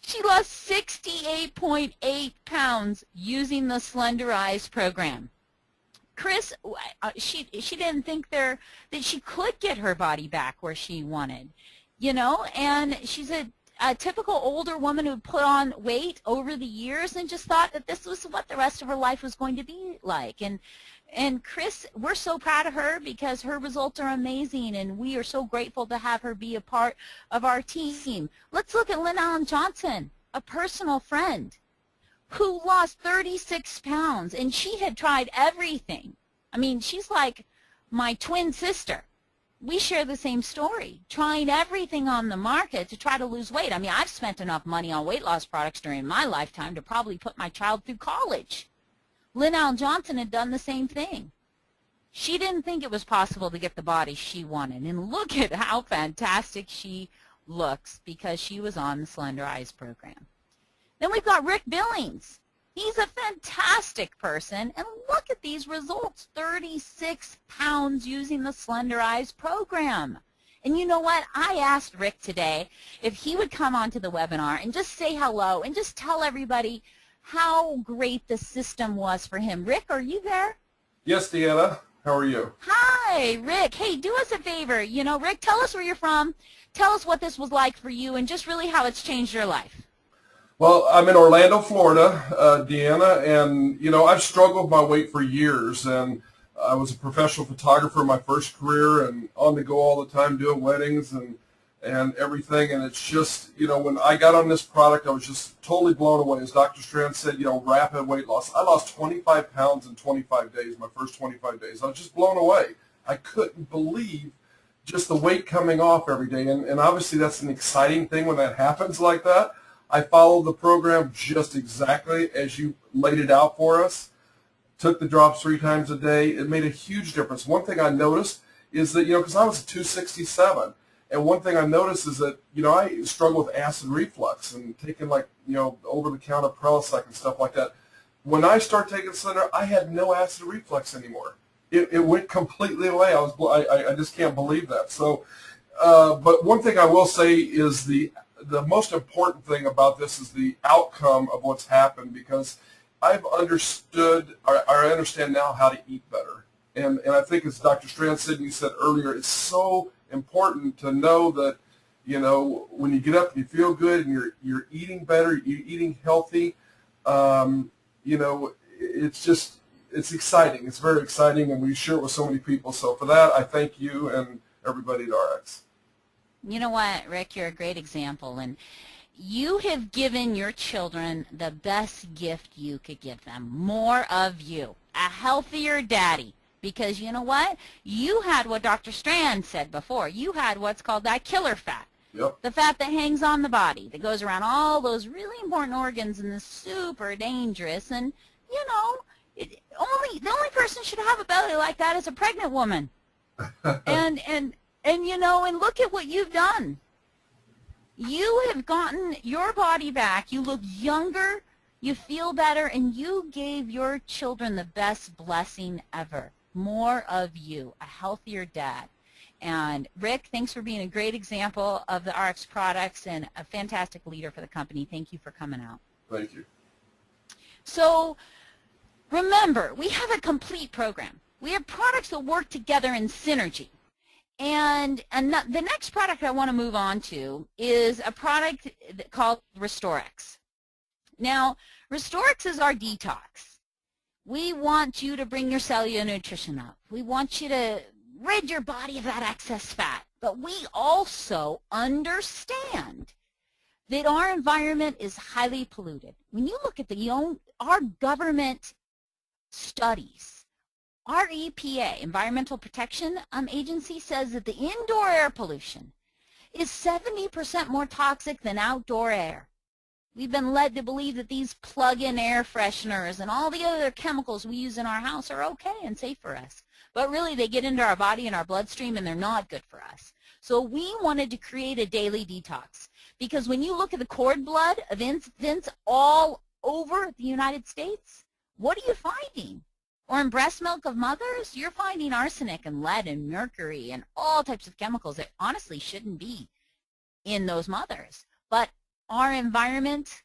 Speaker 2: She lost 68.8 pounds using the Slenderize program. Chris, she didn't think that she could get her body back where she wanted, and she's a typical older woman who put on weight over the years and just thought that this was what the rest of her life was going to be like. And Chris, we're so proud of her because her results are amazing, and we are so grateful to have her be a part of our team. Let's look at Lynn Allen Johnson, a personal friend who lost 36 pounds, and she had tried everything. She's like my twin sister. We share the same story, trying everything on the market to try to lose weight. I've spent enough money on weight loss products during my lifetime to probably put my child through college. Lynn Allen Johnson had done the same thing. She didn't think it was possible to get the body she wanted. And look at how fantastic she looks because she was on the Slender Eyes program. Then we've got Rick Billings. He's a fantastic person. And look at these results, 36 pounds using the Slender Eyes program. And you know what? I asked Rick today if he would come onto the webinar and just say hello and just tell everybody how great the system was for him. Rick, are you there?
Speaker 4: Yes, Deanna. How are you?
Speaker 2: Hi, Rick. Hey, do us a favor. You know, Rick, tell us where you're from. Tell us what this was like for you and just really how it's changed your life.
Speaker 4: Well, I'm in Orlando, Florida, Deanna, and, you know, I've struggled with my weight for years, and I was a professional photographer in my first career and on the go all the time doing weddings and everything, and it's just, you know, when I got on this product, I was just totally blown away. As Dr. Strand said, you know, rapid weight loss. I lost 25 pounds in 25 days, my first 25 days. I was just blown away. I couldn't believe just the weight coming off every day, and obviously that's an exciting thing when that happens like that. I followed the program just exactly as you laid it out for us. Took the drops 3 times a day. It made a huge difference. One thing I noticed is that, you know, because I was at 267, and one thing I noticed is that, you know, I struggle with acid reflux and taking, like, you know, over-the-counter Prilosec and stuff like that. When I started taking Slender, I had no acid reflux anymore. It went completely away. I just can't believe that. So, but one thing I will say is the most important thing about this is the outcome of what's happened, because I've understood, or I understand now how to eat better. And I think, as Dr. Strand said and you said earlier, it's so important to know that, you know, when you get up and you feel good and you're eating better, you're eating healthy, you know, it's just, it's exciting. It's very exciting, and we share it with so many people. So for that, I thank you and everybody at ARIIX.
Speaker 2: You know what, Rick, you're a great example, and you have given your children the best gift you could give them, more of you, a healthier daddy, because you know what? You had what Dr. Strand said before. You had what's called that killer fat,
Speaker 4: Yep.
Speaker 2: the fat that hangs on the body, that goes around all those really important organs and is super dangerous, and, you know, the only person should have a belly like that is a pregnant woman. And you know, and look at what you've done. You have gotten your body back. You look younger, you feel better, and you gave your children the best blessing ever. More of you, a healthier dad. And Rick, thanks for being a great example of the ARIIX products and a fantastic leader for the company. Thank you for coming out.
Speaker 4: Thank you.
Speaker 2: So remember, we have a complete program. We have products that work together in synergy. And the next product I want to move on to is a product called RestoreX. Now, RestoreX is our detox. We want you to bring your cellular nutrition up. We want you to rid your body of that excess fat. But we also understand that our environment is highly polluted. When you look at our government studies, our EPA, Environmental Protection Agency, says that the indoor air pollution is 70% more toxic than outdoor air. We've been led to believe that these plug-in air fresheners and all the other chemicals we use in our house are okay and safe for us. But really, they get into our body and our bloodstream, and they're not good for us. So we wanted to create a daily detox, because when you look at the cord blood events all over the United States, what are you finding? Or in breast milk of mothers, you're finding arsenic and lead and mercury and all types of chemicals that honestly shouldn't be in those mothers. But our environment,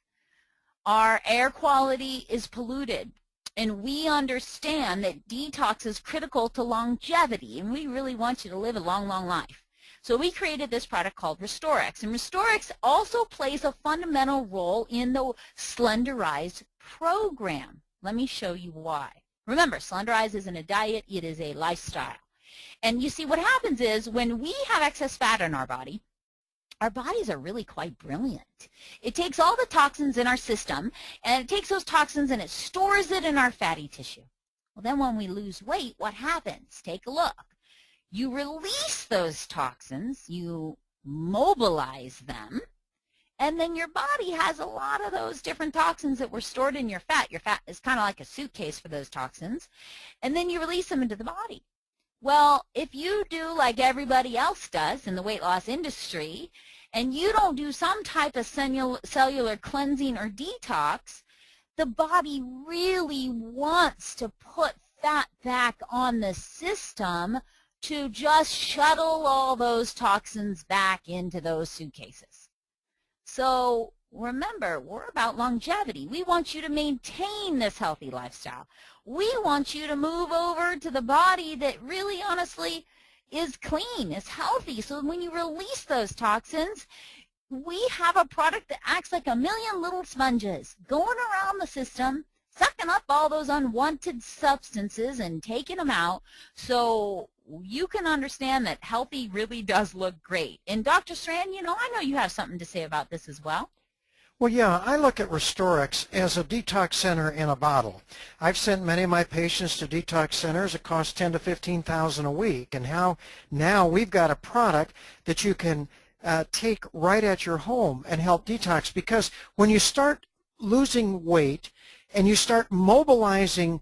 Speaker 2: our air quality is polluted. And we understand that detox is critical to longevity, and we really want you to live a long, long life. So we created this product called RestoreX. And RestoreX also plays a fundamental role in the Slender Eyes program. Let me show you why. Remember, Slender Eyes isn't a diet, it is a lifestyle. And you see, what happens is when we have excess fat in our bodies are really quite brilliant. It takes all the toxins in our system, and it takes those toxins and it stores it in our fatty tissue. Well, then when we lose weight, what happens? Take a look. You release those toxins, you mobilize them, and then your body has a lot of those different toxins that were stored in your fat. Your fat is kind of like a suitcase for those toxins. And then you release them into the body. Well, if you do like everybody else does in the weight loss industry, and you don't do some type of cellular cleansing or detox, the body really wants to put fat back on the system to just shuttle all those toxins back into those suitcases. So remember, we're about longevity. We want you to maintain this healthy lifestyle. We want you to move over to the body that really honestly is clean, is healthy. So when you release those toxins, we have a product that acts like a million little sponges going around the system, sucking up all those unwanted substances and taking them out, so you can understand that healthy really does look great. And Dr. Strand, you know, I know you have something to say about this as well.
Speaker 3: Well, yeah, I look at ARIIX as a detox center in a bottle. I've sent many of my patients to detox centers. It costs $10,000 to $15,000 a week, and how now we've got a product that you can take right at your home and help detox, because when you start losing weight and you start mobilizing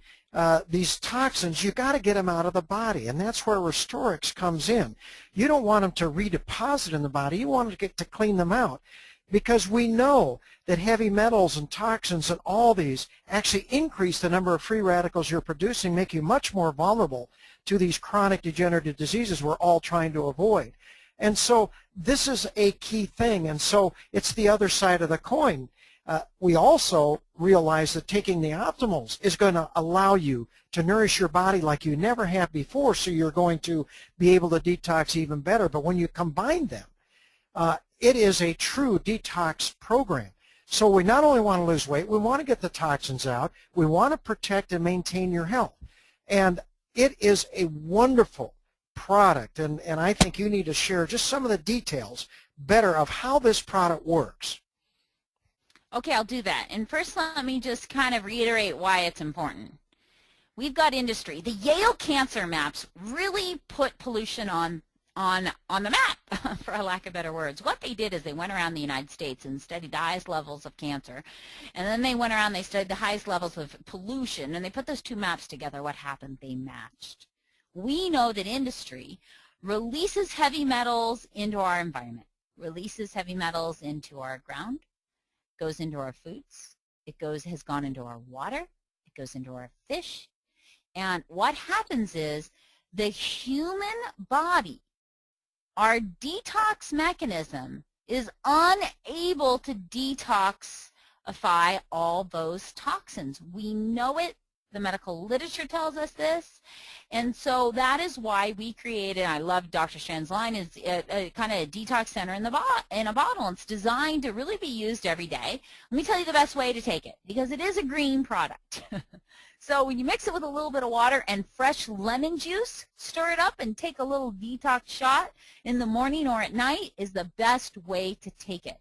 Speaker 3: these toxins, you got to get them out of the body, and that's where ARIIX comes in. You don't want them to redeposit in the body. You want to clean them out, because we know that heavy metals and toxins and all these actually increase the number of free radicals you're producing, make you much more vulnerable to these chronic degenerative diseases we're all trying to avoid. And so this is a key thing, and so it's the other side of the coin. We also realize that taking the optimals is going to allow you to nourish your body like you never have before, so you're going to be able to detox even better. But when you combine them, it is a true detox program. So we not only want to lose weight, we want to get the toxins out, we want to protect and maintain your health. And it is a wonderful product, and I think you need to share just some of the details better of how this product works.
Speaker 2: Okay, I'll do that. And first, let me just kind of reiterate why it's important. We've got industry. The Yale cancer maps really put pollution on the map, for a lack of better words. What they did is they went around the United States and studied the highest levels of cancer, and then they went around, they studied the highest levels of pollution, and they put those two maps together. What happened? They matched. We know that industry releases heavy metals into our environment, releases heavy metals into our ground, goes into our foods, has gone into our water, it goes into our fish, and what happens is the human body, our detox mechanism, is unable to detoxify all those toxins. We know it. The medical literature tells us this, and so that is why we created, I love Dr. Strand's line, is a kind of a detox center in a bottle. It's designed to really be used every day. Let me tell you the best way to take it, because it is a green product. So when you mix it with a little bit of water and fresh lemon juice, stir it up and take a little detox shot in the morning or at night is the best way to take it.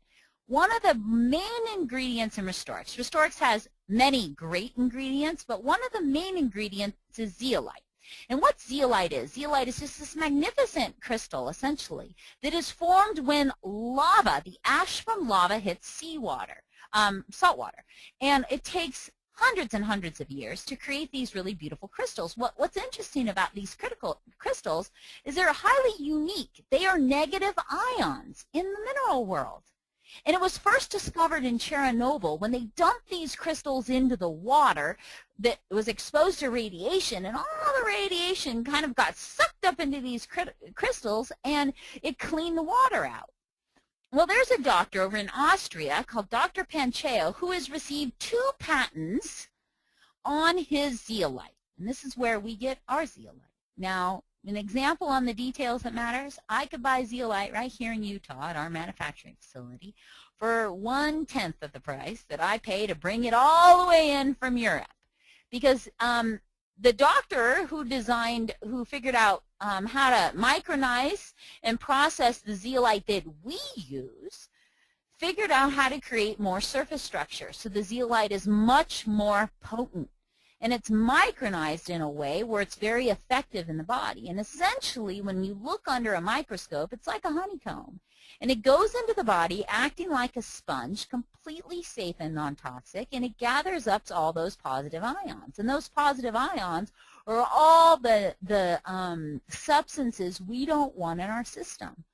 Speaker 2: One of the main ingredients in ARIIX has many great ingredients, but one of the main ingredients is zeolite. And what zeolite is just this magnificent crystal, essentially, that is formed when lava, the ash from lava, hits seawater, salt water. And it takes hundreds and hundreds of years to create these really beautiful crystals. What's interesting about these crystals is they're highly unique. They are negative ions in the mineral world. And it was first discovered in Chernobyl when they dumped these crystals into the water that was exposed to radiation, and all the radiation kind of got sucked up into these crystals, and it cleaned the water out. Well, there's a doctor over in Austria called Dr. Pancheo who has received 2 patents on his zeolite. And this is where we get our zeolite. Now, an example on the details that matters, I could buy zeolite right here in Utah at our manufacturing facility for 1/10 of the price that I pay to bring it all the way in from Europe. Because the doctor who figured out how to micronize and process the zeolite that we use, figured out how to create more surface structure. So the zeolite is much more potent. And it's micronized in a way where it's very effective in the body. And essentially, when you look under a microscope, it's like a honeycomb. And it goes into the body acting like a sponge, completely safe and non-toxic, and it gathers up all those positive ions. And those positive ions or all the substances we don't want in our system.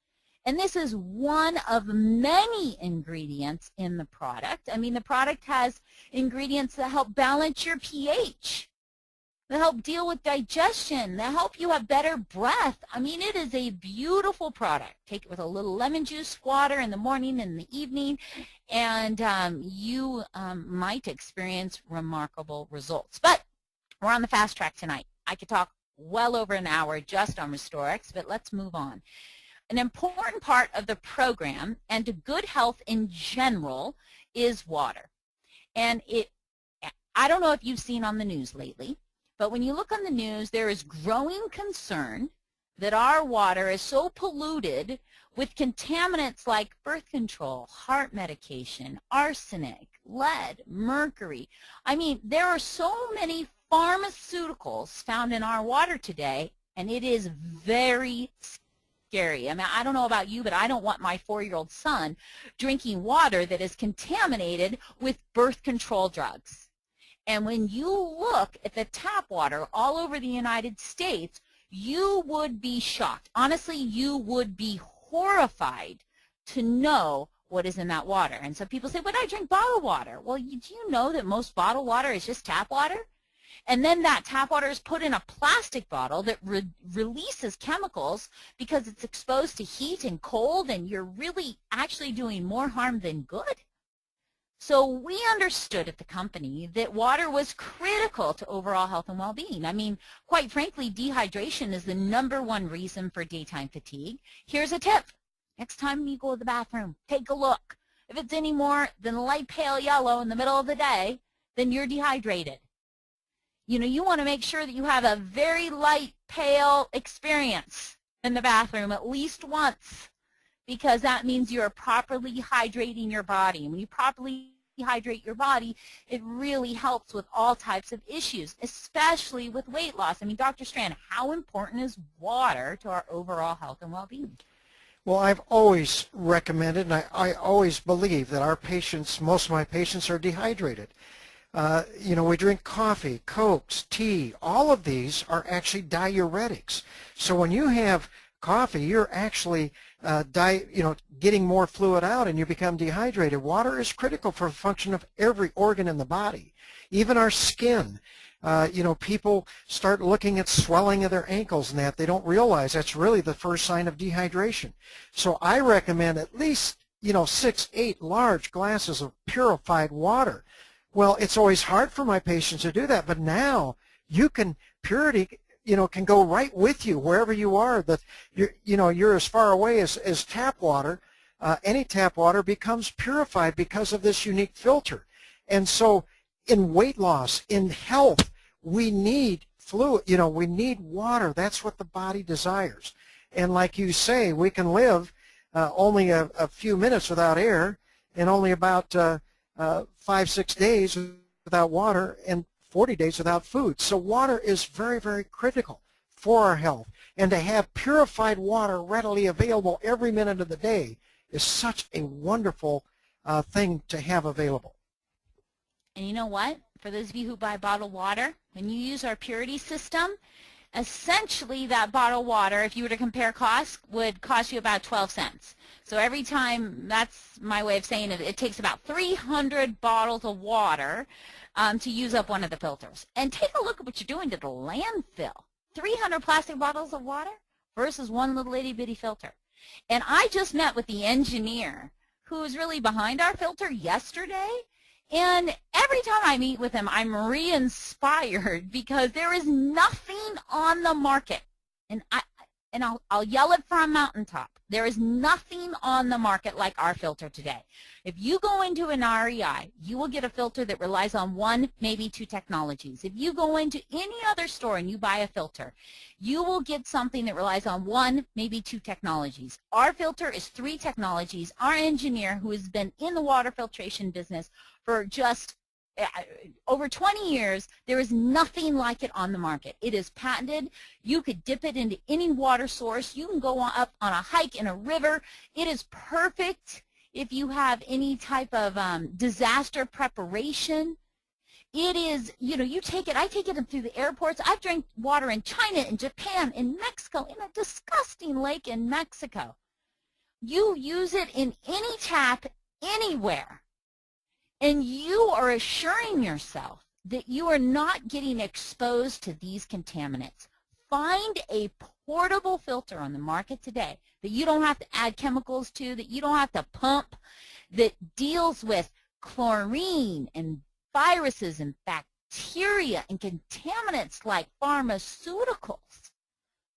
Speaker 2: And this is one of many ingredients in the product. I mean, the product has ingredients that help balance your pH, that help deal with digestion, that help you have better breath. I mean, it is a beautiful product. Take it with a little lemon juice, water in the morning and in the evening, and you might experience remarkable results. But we're on the fast track tonight. I could talk well over an hour just on RestoreX, but let's move on. An important part of the program and to good health in general is water. And I don't know if you've seen on the news lately, but when you look on the news, there is growing concern that our water is so polluted with contaminants like birth control, heart medication, arsenic, lead, mercury. I mean, there are so many pharmaceuticals found in our water today, and it is very scary. I mean, I don't know about you, but I don't want my 4-year-old son drinking water that is contaminated with birth control drugs. And when you look at the tap water all over the United States, you would be shocked. Honestly, you would be horrified to know what is in that water. And so people say, but I drink bottled water. Well, do you know that most bottled water is just tap water? And then that tap water is put in a plastic bottle that releases chemicals because it's exposed to heat and cold, and you're really actually doing more harm than good. So we understood at the company that water was critical to overall health and well-being. I mean, quite frankly, dehydration is the #1 reason for daytime fatigue. Here's a tip. Next time you go to the bathroom, take a look. If it's any more than light pale yellow in the middle of the day, then you're dehydrated. You know, you want to make sure that you have a very light, pale experience in the bathroom at least once, because that means you're properly hydrating your body. And when you properly hydrate your body, it really helps with all types of issues, especially with weight loss. I mean, Dr. Strand, how important is water to our overall health and well-being?
Speaker 3: Well, I've always recommended, and I always believe that our patients, most of my patients are dehydrated. You know, we drink coffee, Cokes, tea. All of these are actually diuretics. So when you have coffee, you're actually getting more fluid out, and you become dehydrated. Water is critical for the function of every organ in the body, even our skin. You know, people start looking at swelling of their ankles and that. They don't realize that's really the first sign of dehydration. So I recommend at least, 6, 8 large glasses of purified water. Well, it's always hard for my patients to do that, but now purity can go right with you wherever you are. That you're as far away as tap water. Any tap water becomes purified because of this unique filter. And so in weight loss, in health, we need fluid, we need water. That's what the body desires. And like you say, we can live only a few minutes without air, and only about 5-6 days without water, and 40 days without food. So water is very, very critical for our health. And to have purified water readily available every minute of the day is such a wonderful thing to have available.
Speaker 2: And you know what? For those of you who buy bottled water, when you use our purity system, essentially that bottled water, if you were to compare costs, would cost you about 12 cents. So every time, that's my way of saying it, it takes about 300 bottles of water to use up one of the filters. And take a look at what you're doing to the landfill. 300 plastic bottles of water versus one little itty bitty filter. And I just met with the engineer who is really behind our filter yesterday. And every time I meet with him, I'm re-inspired because there is nothing on the market. And I'll yell it from a mountaintop. There is nothing on the market like our filter today. If you go into an REI, you will get a filter that relies on 1, maybe 2 technologies. If you go into any other store and you buy a filter, you will get something that relies on 1, maybe 2 technologies. Our filter is 3 technologies. Our engineer, who has been in the water filtration business for just over 20 years, there is nothing like it on the market. It is patented. You could dip it into any water source. You can go up on a hike in a river. It is perfect if you have any type of disaster preparation. It is, you know, you take it, I take it through the airports. I've drank water in China, in Japan, in Mexico, in a disgusting lake in Mexico. You use it in any tap anywhere, and you are assuring yourself that you are not getting exposed to these contaminants. Find a portable filter on the market today that you don't have to add chemicals to, that you don't have to pump, that deals with chlorine and viruses and bacteria and contaminants like pharmaceuticals.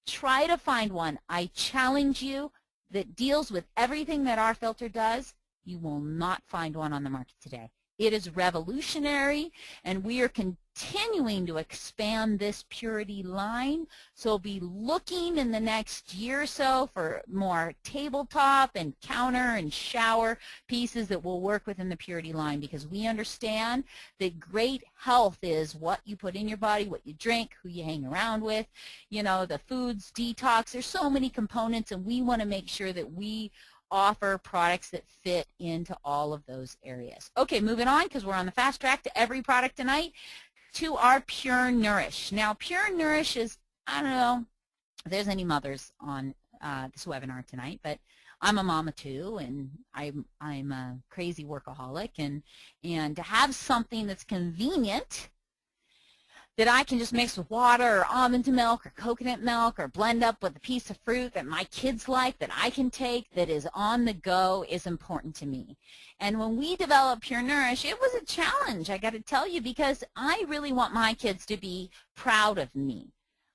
Speaker 2: Try to find one. I challenge you, that deals with everything that our filter does. You will not find one on the market today. It is revolutionary, and we are continuing to expand this purity line. So be looking in the next year or so for more tabletop and counter and shower pieces that will work within the purity line, because we understand that great health is what you put in your body, what you drink, who you hang around with, you know, the foods, detox. There's so many components, and we want to make sure that we offer products that fit into all of those areas. Okay, moving on, because we're on the fast track to every product tonight, to our Pure Nourish. Now, Pure Nourish is, I don't know if there's any mothers on this webinar tonight, but I'm a mama too, and I'm a crazy workaholic, and to have something that's convenient that I can just mix with water or almond milk or coconut milk or blend up with a piece of fruit that my kids like, that I can take, that is on the go, is important to me. And when we developed Pure Nourish, it was a challenge, I got to tell you, because I really want my kids to be proud of me.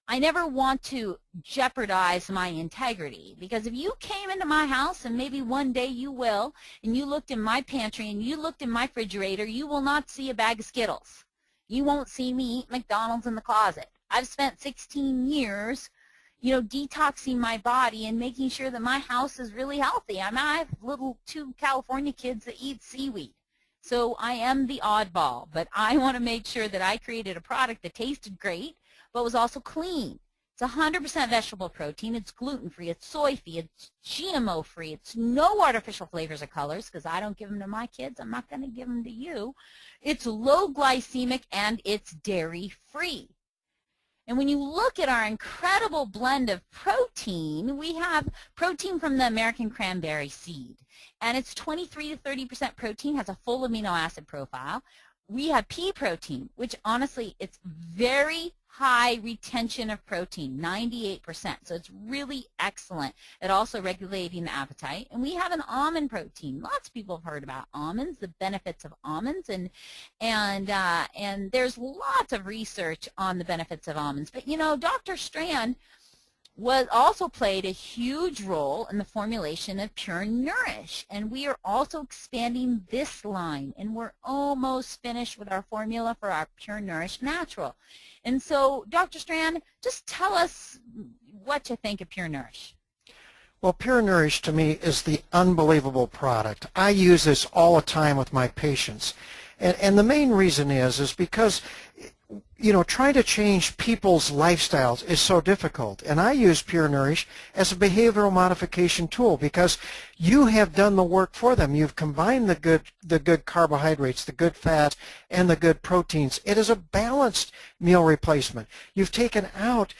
Speaker 2: I never want to jeopardize my integrity, because if you came into my house, and maybe one day you will, and you looked in my pantry and you looked in my refrigerator, you will not see a bag of Skittles. You won't see me eat McDonald's in the closet. I've spent 16 years, you know, detoxing my body and making sure that my house is really healthy. I mean, I have little 2 California kids that eat seaweed. So I am the oddball, but I want to make sure that I created a product that tasted great, but was also clean. It's 100% vegetable protein. It's gluten-free. It's soy-free. It's GMO-free. It's no artificial flavors or colors, because I don't give them to my kids. I'm not going to give them to you. It's low glycemic, and it's dairy-free. And when you look at our incredible blend of protein, we have protein from the American cranberry seed. And it's 23 to 30% protein, has a full amino acid profile. We have pea protein, which honestly, it's very high retention of protein, 98%. So it's really excellent at also regulating the appetite. And we have an almond protein. Lots of people have heard about almonds, the benefits of almonds, and there's lots of research on the benefits of almonds. But you know, Dr. Strand also played a huge role in the formulation of Pure Nourish, and we are also expanding this line, and we're almost finished with our formula for our Pure Nourish Natural. And so, Dr. Strand, just tell us what you think of Pure Nourish.
Speaker 3: Well, Pure Nourish to me is the unbelievable product. I use this all the time with my patients. And the main reason is because, you know, trying to change people's lifestyles is so difficult. And I use Pure Nourish as a behavioral modification tool, because you have done the work for them. You've combined the good carbohydrates, the good fats, and the good proteins. It is a balanced meal replacement. You've taken out,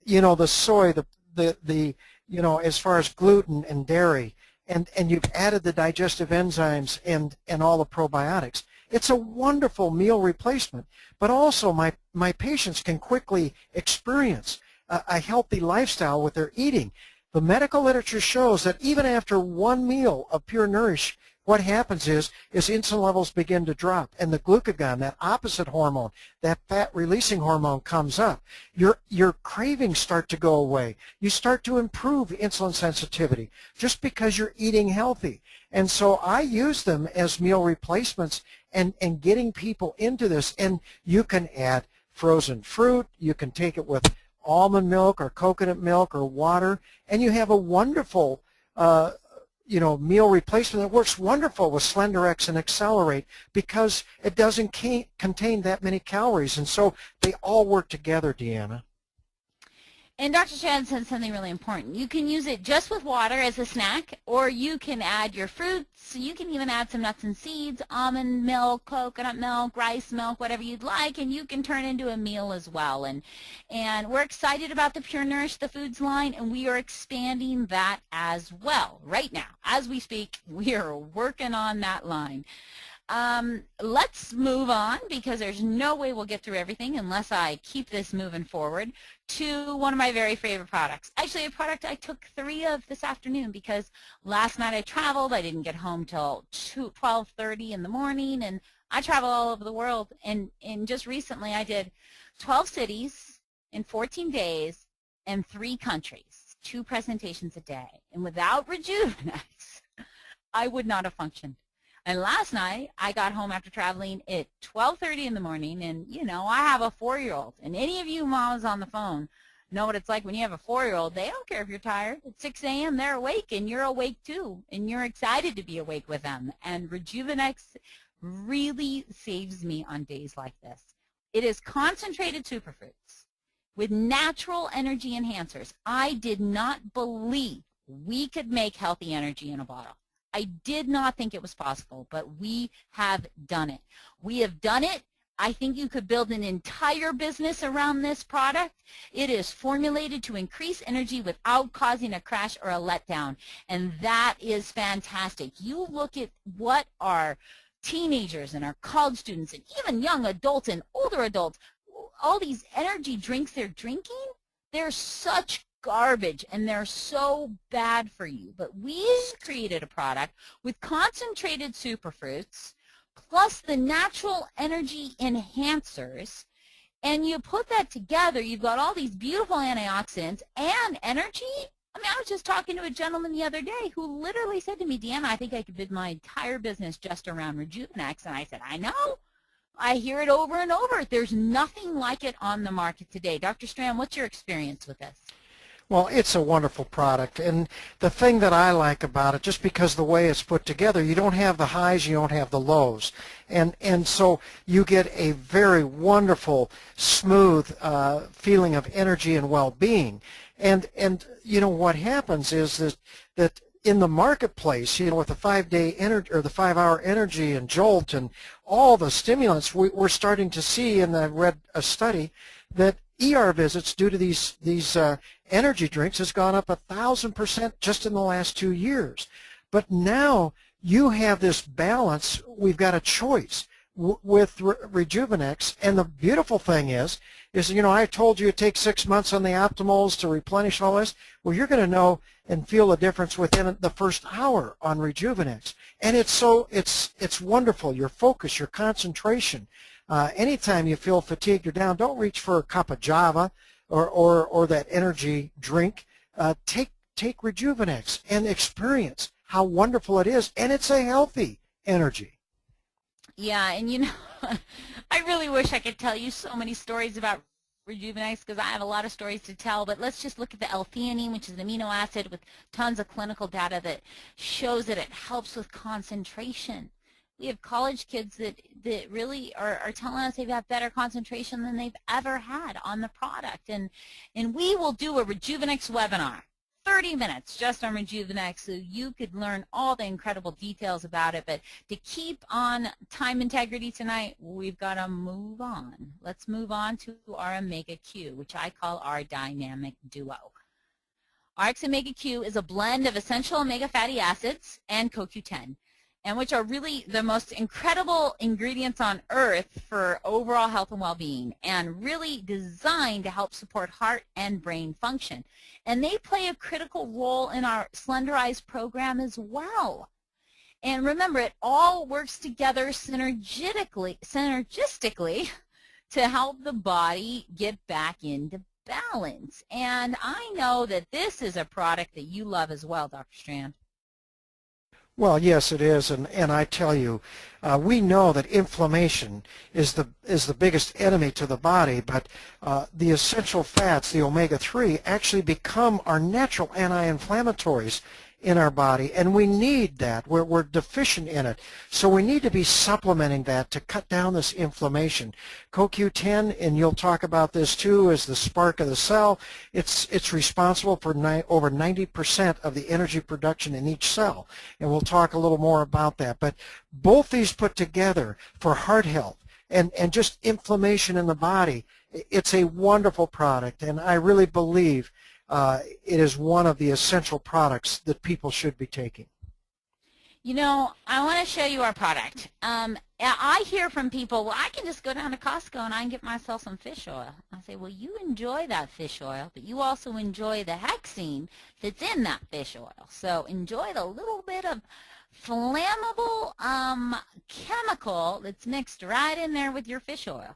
Speaker 3: you know, the soy, the you know, as far as gluten and dairy, and you've added the digestive enzymes and all the probiotics. It's a wonderful meal replacement, but also my patients can quickly experience a healthy lifestyle with their eating. The medical literature shows that even after one meal of Pure Nourish, what happens is insulin levels begin to drop, and the glucagon, that opposite hormone, that fat-releasing hormone, comes up. Your cravings start to go away. You start to improve insulin sensitivity just because you're eating healthy. And so I use them as meal replacements and getting people into this. And you can add frozen fruit. You can take it with almond milk or coconut milk or water, and you have a wonderful you know, meal replacement that works wonderful with SlenderX and Accelerate, because it doesn't contain that many calories. And so they all work together, Deanna.
Speaker 2: And Dr. Strand said something really important. You can use it just with water as a snack, or you can add your fruits. You can even add some nuts and seeds, almond milk, coconut milk, rice milk, whatever you'd like, and you can turn it into a meal as well. And we're excited about the Pure Nourish the Foods line, and we are expanding that as well. Right now, as we speak, we are working on that line. Let's move on, because there's no way we'll get through everything unless I keep this moving forward, to one of my very favorite products. Actually, a product I took 3 of this afternoon, because last night I traveled. I didn't get home till 12:30 in the morning, and I travel all over the world. And just recently I did 12 cities in 14 days and 3 countries, 2 presentations a day. And without Rejuvenex, I would not have functioned. And last night, I got home after traveling at 12:30 in the morning, and, you know, I have a 4-year-old. And any of you moms on the phone know what it's like when you have a 4-year-old. They don't care if you're tired. At 6 a.m., they're awake, and you're awake too, and you're excited to be awake with them. And Rejuvenex really saves me on days like this. It is concentrated superfruits with natural energy enhancers. I did not believe we could make healthy energy in a bottle. I did not think it was possible, but we have done it. We have done it. I think you could build an entire business around this product. It is formulated to increase energy without causing a crash or a letdown, and that is fantastic. You look at what our teenagers and our college students and even young adults and older adults, all these energy drinks they're drinking, they're such garbage, and they're so bad for you. But we created a product with concentrated superfruits plus the natural energy enhancers, and you put that together, you've got all these beautiful antioxidants and energy. I mean, I was just talking to a gentleman the other day who literally said to me, Deanna, I think I could build my entire business just around Rejuvenex. And I said, I know. I hear it over and over. There's nothing like it on the market today. Dr. Strand, what's your experience with this?
Speaker 3: Well, it's a wonderful product, and the thing that I like about it, just because the way it's put together, you don't have the highs, you don't have the lows, and so you get a very wonderful, smooth feeling of energy and well-being. And you know what happens is that in the marketplace, you know, with the 5-day energy or the 5-hour energy and jolt and all the stimulants, we're starting to see, and I read a study that ER visits due to these energy drinks has gone up 1,000% just in the last 2 years. But now you have this balance. We've got a choice with Rejuvenex, and the beautiful thing is you know, I told you it takes 6 months on the optimals to replenish all this. Well, you're going to know and feel the difference within the first hour on Rejuvenex, and it's wonderful. Your focus, your concentration. Anytime you feel fatigued or down, don't reach for a cup of Java or that energy drink. Take Rejuvenex and experience how wonderful it is, and it's a healthy energy.
Speaker 2: Yeah, and you know, I really wish I could tell you so many stories about Rejuvenex, because I have a lot of stories to tell, but let's just look at the L-theanine, which is an amino acid with tons of clinical data that shows that it helps with concentration. We have college kids that really are telling us they've got better concentration than they've ever had on the product. And we will do a Rejuvenex webinar, 30 minutes just on Rejuvenex, so you could learn all the incredible details about it. But to keep on time integrity tonight, we've got to move on. Let's move on to our Omega Q, which I call our dynamic duo. ARIIX Omega Q is a blend of essential omega fatty acids and CoQ10, and which are really the most incredible ingredients on earth for overall health and well-being, and really designed to help support heart and brain function. And they play a critical role in our Slenderize program as well. And remember, it all works together synergistically to help the body get back into balance. And I know that this is a product that you love as well, Dr. Strand.
Speaker 3: Well, yes, it is, and I tell you, we know that inflammation is the biggest enemy to the body, but the essential fats, the omega-3, actually become our natural anti-inflammatories, in our body, and we need that. We're deficient in it. So we need to be supplementing that to cut down this inflammation. CoQ10, and you'll talk about this too, is the spark of the cell. It's responsible for over 90% of the energy production in each cell, and we'll talk a little more about that. But both these put together for heart health and just inflammation in the body, it's a wonderful product, and I really believe it is one of the essential products that people should be taking.
Speaker 2: You know, I want to show you our product. I hear from people, well, I can just go down to Costco and I can get myself some fish oil. I say, well, you enjoy that fish oil, but you also enjoy the hexene that's in that fish oil. So enjoy the little bit of flammable chemical that's mixed right in there with your fish oil.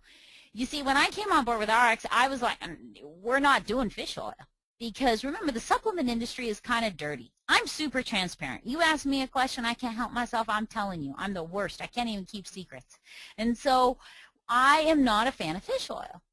Speaker 2: You see, when I came on board with ARIIX, I was like, we're not doing fish oil. Because remember, the supplement industry is kind of dirty. I'm super transparent. You ask me a question, I can't help myself, I'm telling you. I'm the worst. I can't even keep secrets. And so I am not a fan of fish oil.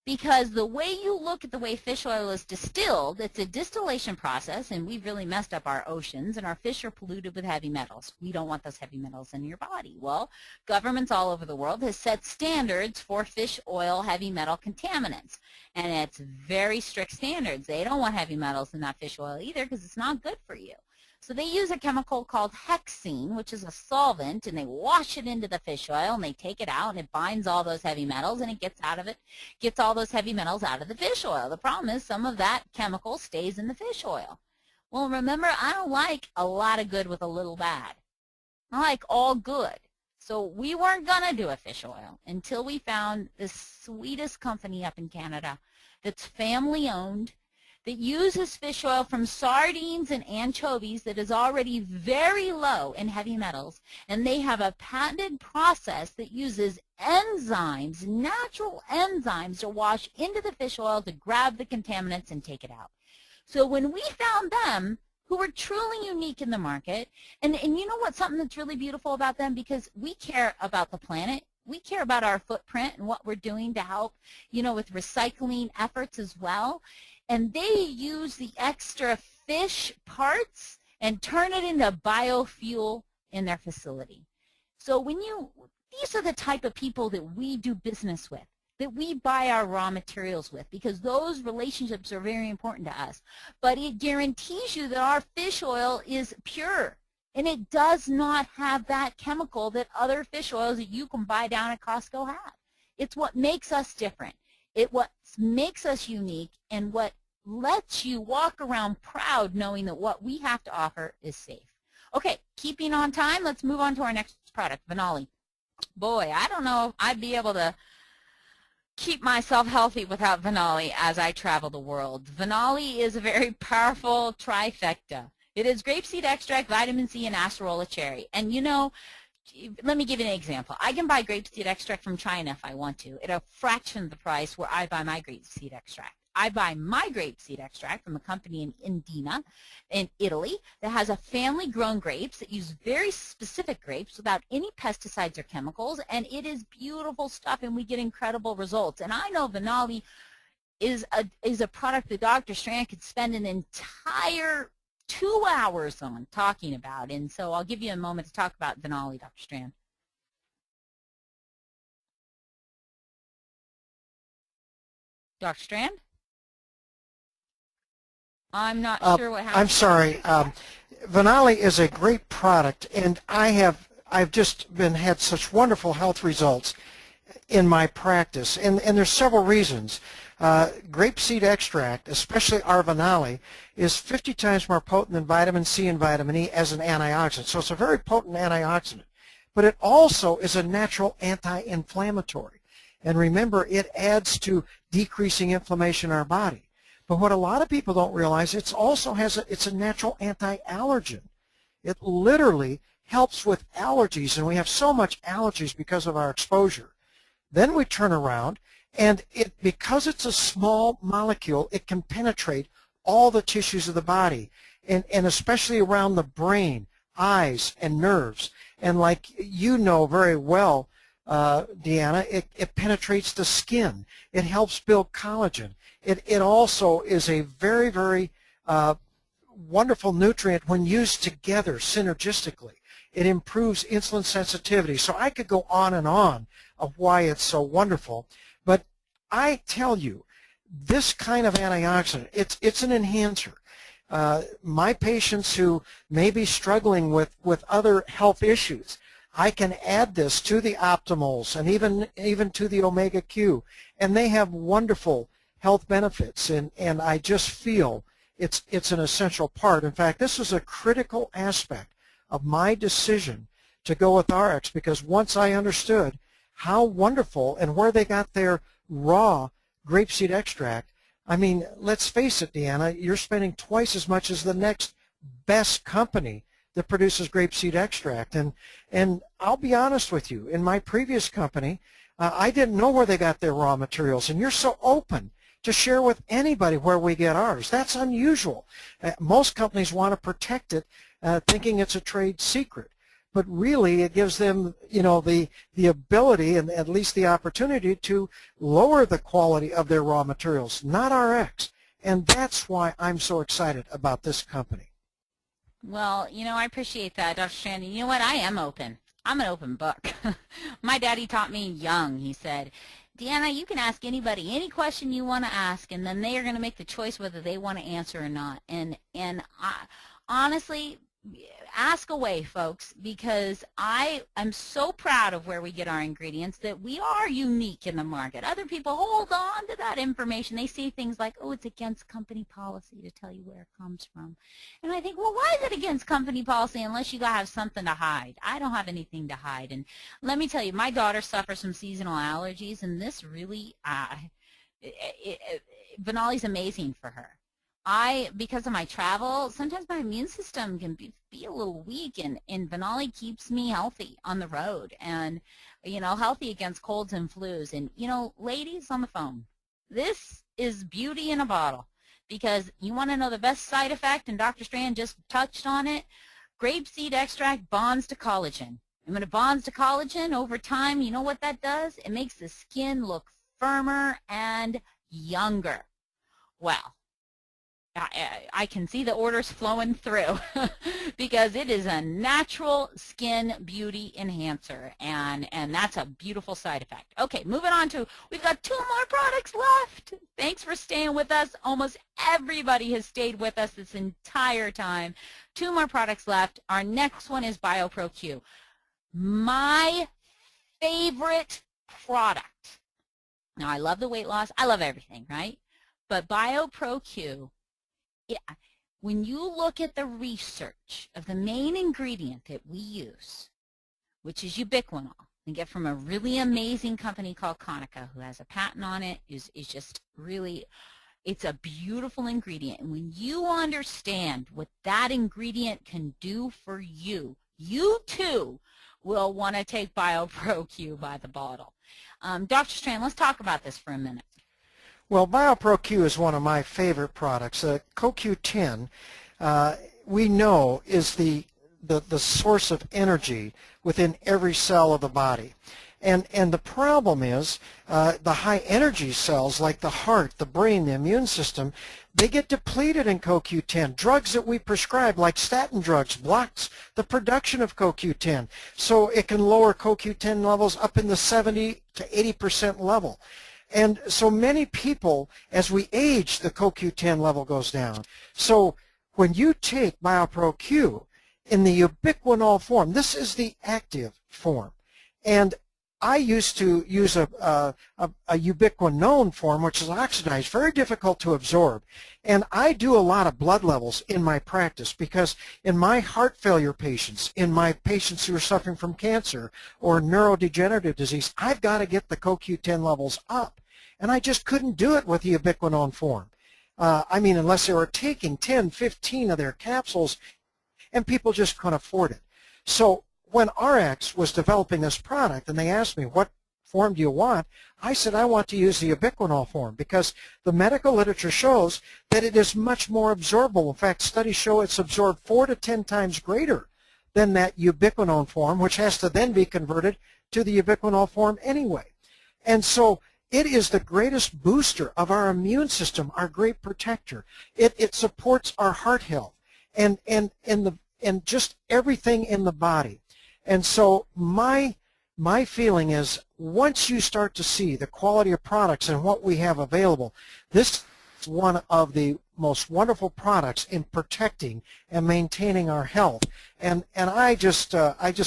Speaker 2: Because the way you look at the way fish oil is distilled, it's a distillation process, and we've really messed up our oceans, and our fish are polluted with heavy metals. We don't want those heavy metals in your body. Well, governments all over the world have set standards for fish oil heavy metal contaminants, and it's very strict standards. They don't want heavy metals in that fish oil either because it's not good for you. So they use a chemical called hexene, which is a solvent, and they wash it into the fish oil, and they take it out, and it binds all those heavy metals, and it gets all those heavy metals out of the fish oil. The problem is some of that chemical stays in the fish oil. Well, remember, I don't like a lot of good with a little bad. I like all good. So we weren't going to do a fish oil until we found the sweetest company up in Canada that's family-owned, that uses fish oil from sardines and anchovies that is already very low in heavy metals, and they have a patented process that uses enzymes, natural enzymes, to wash into the fish oil to grab the contaminants and take it out. So when we found them, who were truly unique in the market, and you know what, something that's really beautiful about them, because we care about the planet, we care about our footprint and what we're doing to help, you know, with recycling efforts as well. And they use the extra fish parts and turn it into biofuel in their facility. So these are the type of people that we do business with, that we buy our raw materials with, because those relationships are very important to us. But it guarantees you that our fish oil is pure, and it does not have that chemical that other fish oils that you can buy down at Costco have. It's what makes us different. It what makes us unique, and what lets you walk around proud knowing that what we have to offer is safe. Okay, keeping on time, let's move on to our next product, Venali. Boy, I don't know if I'd be able to keep myself healthy without Venali as I travel the world. Venali is a very powerful trifecta. It is grapeseed extract, vitamin C, and acerola cherry. And you know, let me give you an example. I can buy grapeseed extract from China if I want to at a fraction of the price where I buy my grapeseed extract. I buy my grapeseed extract from a company in Deanna in Italy that has a family-grown grapes that use very specific grapes without any pesticides or chemicals, and it is beautiful stuff, and we get incredible results. And I know Venali is a product that Dr. Strand could spend an entire 2 hours on talking about, and so I'll give you a moment to talk about Venali, Dr. Strand. Dr. Strand? I'm not sure what happened.
Speaker 3: I'm sorry. Venali is a great product, and I've just had such wonderful health results in my practice, and there's several reasons. Grapeseed extract, especially our Venali, is 50 times more potent than vitamin C and vitamin E as an antioxidant. So it's a very potent antioxidant, but it also is a natural anti-inflammatory. And remember, it adds to decreasing inflammation in our body. But what a lot of people don't realize, it's a natural anti-allergen. It literally helps with allergies, and we have so much allergies because of our exposure. Then we turn around, and because it's a small molecule, it can penetrate all the tissues of the body, and especially around the brain, eyes, and nerves. And like you know very well, Deanna, it penetrates the skin. It helps build collagen. It also is a very, very wonderful nutrient when used together synergistically. It improves insulin sensitivity. So I could go on and on of why it's so wonderful. But I tell you, this kind of antioxidant, it's an enhancer. My patients who may be struggling with other health issues, I can add this to the optimals and even to the omega Q, and they have wonderful health benefits, and I just feel it's an essential part. In fact, this was a critical aspect of my decision to go with ARIIX, because once I understood how wonderful and where they got their raw grapeseed extract, I mean, let's face it, Deanna, you're spending twice as much as the next best company that produces grapeseed extract. And I'll be honest with you, in my previous company, I didn't know where they got their raw materials, and you're so open to share with anybody where we get ours. That's unusual. Most companies want to protect it, thinking it's a trade secret. But really, it gives them, you know, the ability and at least the opportunity to lower the quality of their raw materials, not ARIIX. And that's why I'm so excited about this company.
Speaker 2: Well, you know, I appreciate that, Dr. Strand. You know what? I am open. I'm an open book. My daddy taught me young. He said, Deanna, you can ask anybody any question you want to ask, and then they are going to make the choice whether they want to answer or not. And honestly, ask away, folks, because I am so proud of where we get our ingredients, that we are unique in the market. Other people hold on to that information. They see things like, oh, it's against company policy to tell you where it comes from. And I think, well, why is it against company policy unless you have something to hide? I don't have anything to hide. And let me tell you, my daughter suffers from seasonal allergies, and this really, Benali's amazing for her. Because of my travel, sometimes my immune system can be a little weak, and Benali keeps me healthy on the road, and, you know, healthy against colds and flus. And, you know, ladies on the phone, this is beauty in a bottle, because you want to know the best side effect, and Dr. Strand just touched on it. Grapeseed extract bonds to collagen. And when it bonds to collagen over time, you know what that does? It makes the skin look firmer and younger. Well, I can see the orders flowing through because it is a natural skin beauty enhancer, and that's a beautiful side effect. Okay, moving on to, we've got 2 more products left. Thanks for staying with us. Almost everybody has stayed with us this entire time. 2 more products left. Our next one is BioPro-Q. My favorite product. Now, I love the weight loss. I love everything, right? But BioPro-Q, yeah, when you look at the research of the main ingredient that we use, which is ubiquinol, and get from a really amazing company called Konica, who has a patent on it, is just really, it's a beautiful ingredient. And when you understand what that ingredient can do for you, you too will want to take BioPro-Q by the bottle. Dr. Strand, let's talk about this for a minute.
Speaker 3: Well, BioPro-Q is one of my favorite products. CoQ10, we know, is the source of energy within every cell of the body. And the problem is the high energy cells like the heart, the brain, the immune system, they get depleted in CoQ10. Drugs that we prescribe, like statin drugs, blocks the production of CoQ10. So it can lower CoQ10 levels up in the 70 to 80% level. And so many people, as we age, the CoQ10 level goes down. So when you take BioPro-Q in the ubiquinol form, this is the active form. And I used to use a ubiquinone form, which is oxidized, very difficult to absorb. And I do a lot of blood levels in my practice, because in my heart failure patients, in my patients who are suffering from cancer or neurodegenerative disease, I've got to get the CoQ10 levels up. And I just couldn't do it with the ubiquinone form. I mean, unless they were taking 10, 15 of their capsules, and people just couldn't afford it. So when ARIIX was developing this product, and they asked me, what form do you want? I said, I want to use the ubiquinol form, because the medical literature shows that it is much more absorbable. In fact, studies show it's absorbed 4 to 10 times greater than that ubiquinone form, which has to then be converted to the ubiquinol form anyway. And so it is the greatest booster of our immune system, our great protector. It supports our heart health. and just everything in the body. And so my feeling is once you start to see the quality of products and what we have available, this is one of the most wonderful products in protecting and maintaining our health. And I just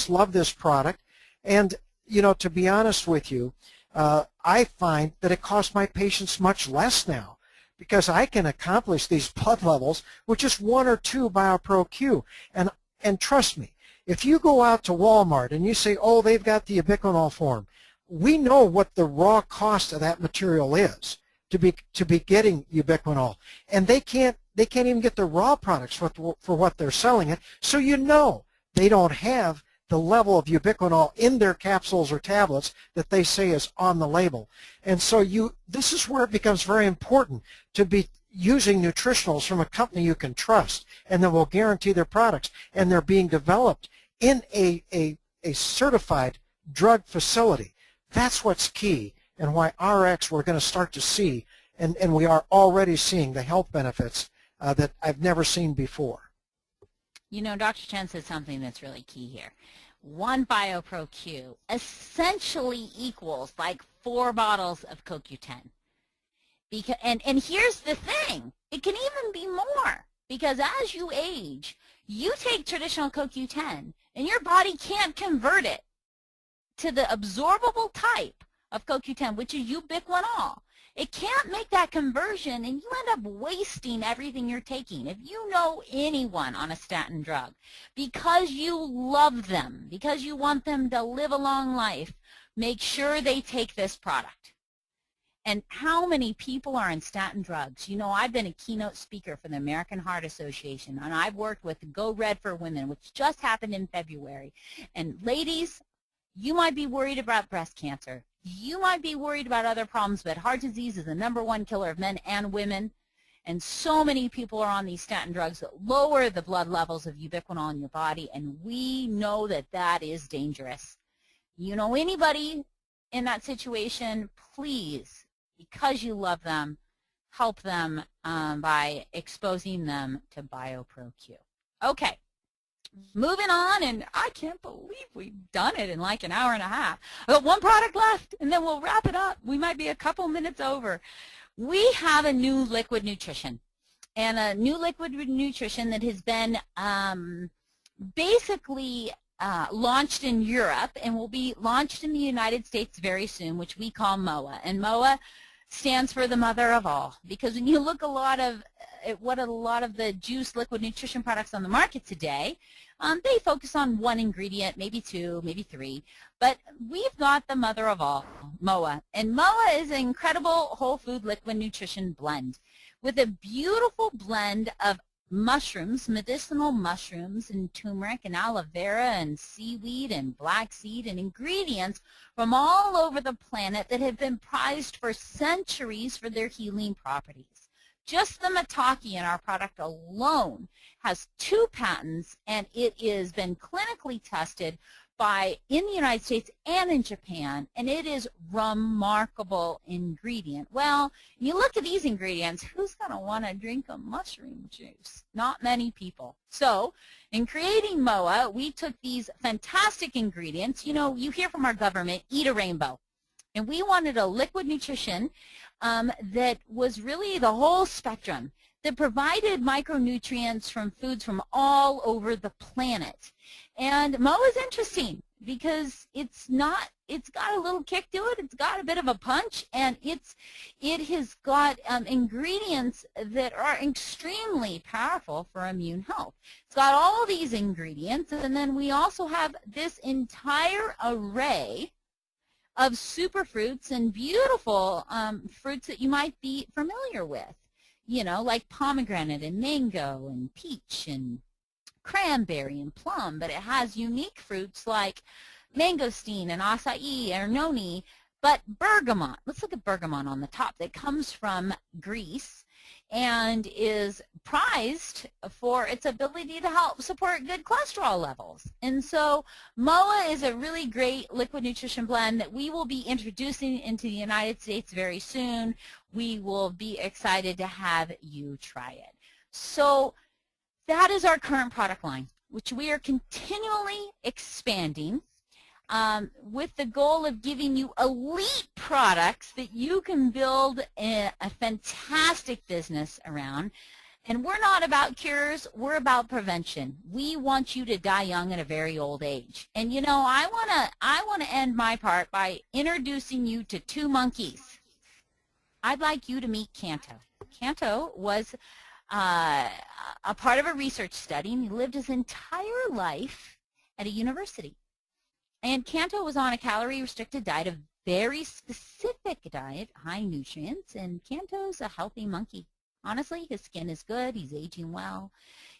Speaker 3: love this product. And you know, to be honest with you, I find that it costs my patients much less now, because I can accomplish these blood levels with just 1 or 2 BioPro-Q. And trust me, if you go out to Walmart and you say, oh, they've got the ubiquinol form, we know what the raw cost of that material is to be getting ubiquinol, and they can't even get the raw products for what they're selling it. So you know they don't have the level of ubiquinol in their capsules or tablets that they say is on the label. And so this is where it becomes very important to be using nutritionals from a company you can trust and that will guarantee their products, and they're being developed in a certified drug facility. That's what's key, and why ARIIX we're going to start to see, and we are already seeing the health benefits that I've never seen before.
Speaker 2: You know, Dr. Chen said something that's really key here. 1 BioPro-Q essentially equals like 4 bottles of CoQ10. And here's the thing, it can even be more, because as you age, you take traditional CoQ10 and your body can't convert it to the absorbable type of CoQ10, which is ubiquinol. It can't make that conversion, and you end up wasting everything you're taking. If you know anyone on a statin drug, because you love them, because you want them to live a long life, make sure they take this product. And how many people are on statin drugs? You know, I've been a keynote speaker for the American Heart Association, and I've worked with Go Red for Women, which just happened in February. And ladies, you might be worried about breast cancer. You might be worried about other problems, but heart disease is the #1 killer of men and women. And so many people are on these statin drugs that lower the blood levels of ubiquinol in your body, and we know that that is dangerous. You know anybody in that situation, please, because you love them, help them by exposing them to BioPro-Q. Okay. Moving on, and I can't believe we've done it in like an hour and a half. I've got 1 product left, and then we'll wrap it up. We might be a couple minutes over. We have a new liquid nutrition, and a new liquid nutrition that has been basically launched in Europe and will be launched in the United States very soon, which we call MOA. And MOA stands for the mother of all, because when you look at what a lot of the juice liquid nutrition products on the market today, they focus on 1 ingredient, maybe 2, maybe 3, but we've got the mother of all, MOA. And MOA is an incredible whole food liquid nutrition blend with a beautiful blend of mushrooms, medicinal mushrooms, and turmeric and aloe vera and seaweed and black seed, and ingredients from all over the planet that have been prized for centuries for their healing properties. Just the maitake in our product alone has 2 patents, and it has been clinically tested in the United States and in Japan, and it is remarkable ingredient. Well, you look at these ingredients, who's going to want to drink a mushroom juice? Not many people. So in creating MOA, we took these fantastic ingredients. You know, you hear from our government, eat a rainbow. And we wanted a liquid nutrition that was really the whole spectrum, that provided micronutrients from foods from all over the planet. And MOA is interesting because it's got a little kick to it, it's got a bit of a punch, and it has got ingredients that are extremely powerful for immune health. It's got all these ingredients, and then we also have this entire array of superfruits and beautiful fruits that you might be familiar with, you know, like pomegranate and mango and peach and cranberry and plum, but it has unique fruits like mangosteen and acai or noni, but bergamot. Let's look at bergamot on the top. That comes from Greece and is prized for its ability to help support good cholesterol levels. And so MOA is a really great liquid nutrition blend that we will be introducing into the United States very soon. We will be excited to have you try it. So that is our current product line, which we are continually expanding with the goal of giving you elite products that you can build a fantastic business around. And we're not about cures, we're about prevention. We want you to die young at a very old age. And you know, I wanna end my part by introducing you to two monkeys. I'd like you to meet Canto. Canto was a part of a research study, and he lived his entire life at a university. And Canto was on a calorie-restricted diet, a very specific diet, high nutrients, and Canto's a healthy monkey. Honestly, his skin is good, he's aging well,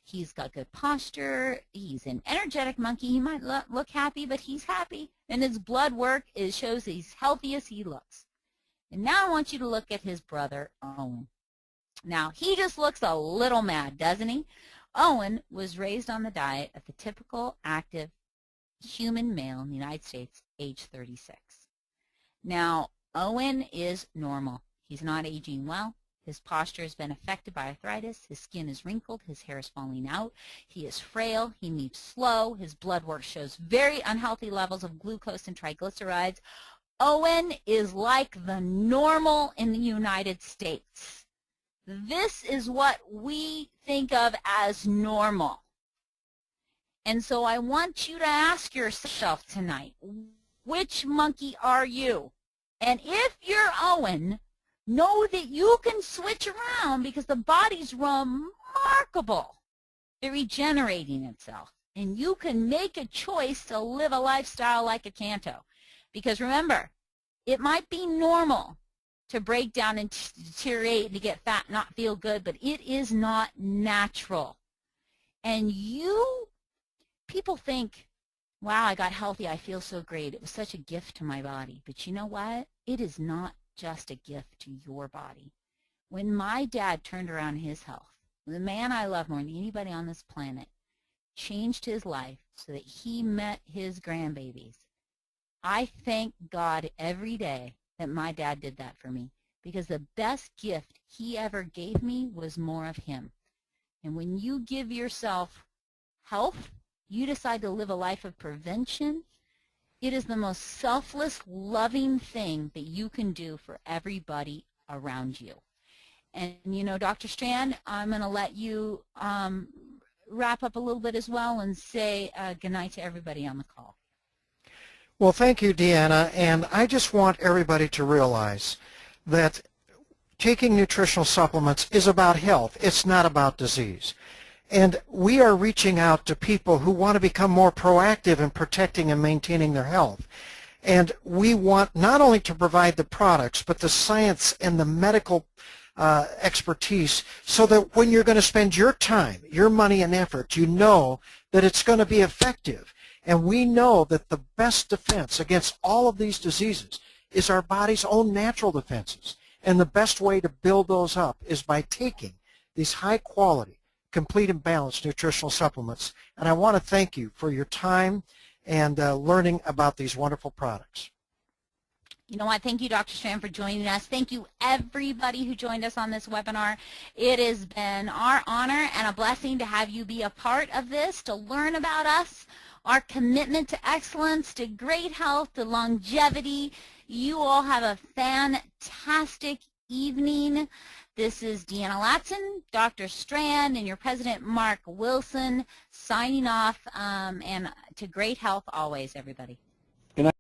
Speaker 2: he's got good posture, he's an energetic monkey. He might look happy, but he's happy, and his blood work shows he's healthy as he looks. And now I want you to look at his brother, Owen. Now, he just looks a little mad, doesn't he? Owen was raised on the diet of the typical active human male in the United States, age 36. Now, Owen is normal. He's not aging well. His posture has been affected by arthritis. His skin is wrinkled. His hair is falling out. He is frail. He moves slow. His blood work shows very unhealthy levels of glucose and triglycerides. Owen is like the normal in the United States. This is what we think of as normal. And so I want you to ask yourself tonight, which monkey are you? And if you're Owen, know that you can switch around because the body's remarkable. They're regenerating itself. And you can make a choice to live a lifestyle like a Canto. Because remember, it might be normal to break down and deteriorate and to get fat, not feel good, but it is not natural. And people think, wow, I got healthy, I feel so great. It was such a gift to my body. But you know what? It is not just a gift to your body. When my dad turned around his health, the man I love more than anybody on this planet, changed his life so that he met his grandbabies. I thank God every day that my dad did that for me, because the best gift he ever gave me was more of him. And when you give yourself health, you decide to live a life of prevention, it is the most selfless, loving thing that you can do for everybody around you. And you know, Dr. Strand, I'm going to let you wrap up a little bit as well and say goodnight to everybody on the call.
Speaker 3: Well, thank you, Deanna, and I just want everybody to realize that taking nutritional supplements is about health. It's not about disease. And we are reaching out to people who want to become more proactive in protecting and maintaining their health. And we want not only to provide the products, but the science and the medical expertise so that when you're going to spend your time, your money and effort, you know that it's going to be effective. And we know that the best defense against all of these diseases is our body's own natural defenses. And the best way to build those up is by taking these high-quality, complete and balanced nutritional supplements. And I want to thank you for your time and learning about these wonderful products.
Speaker 2: You know what? Thank you, Dr. Strand, for joining us. Thank you, everybody who joined us on this webinar. It has been our honor and a blessing to have you be a part of this, to learn about us, our commitment to excellence, to great health, to longevity. You all have a fantastic evening. This is Deanna Latson, Dr. Strand, and your president, Mark Wilson, signing off, and to great health always, everybody.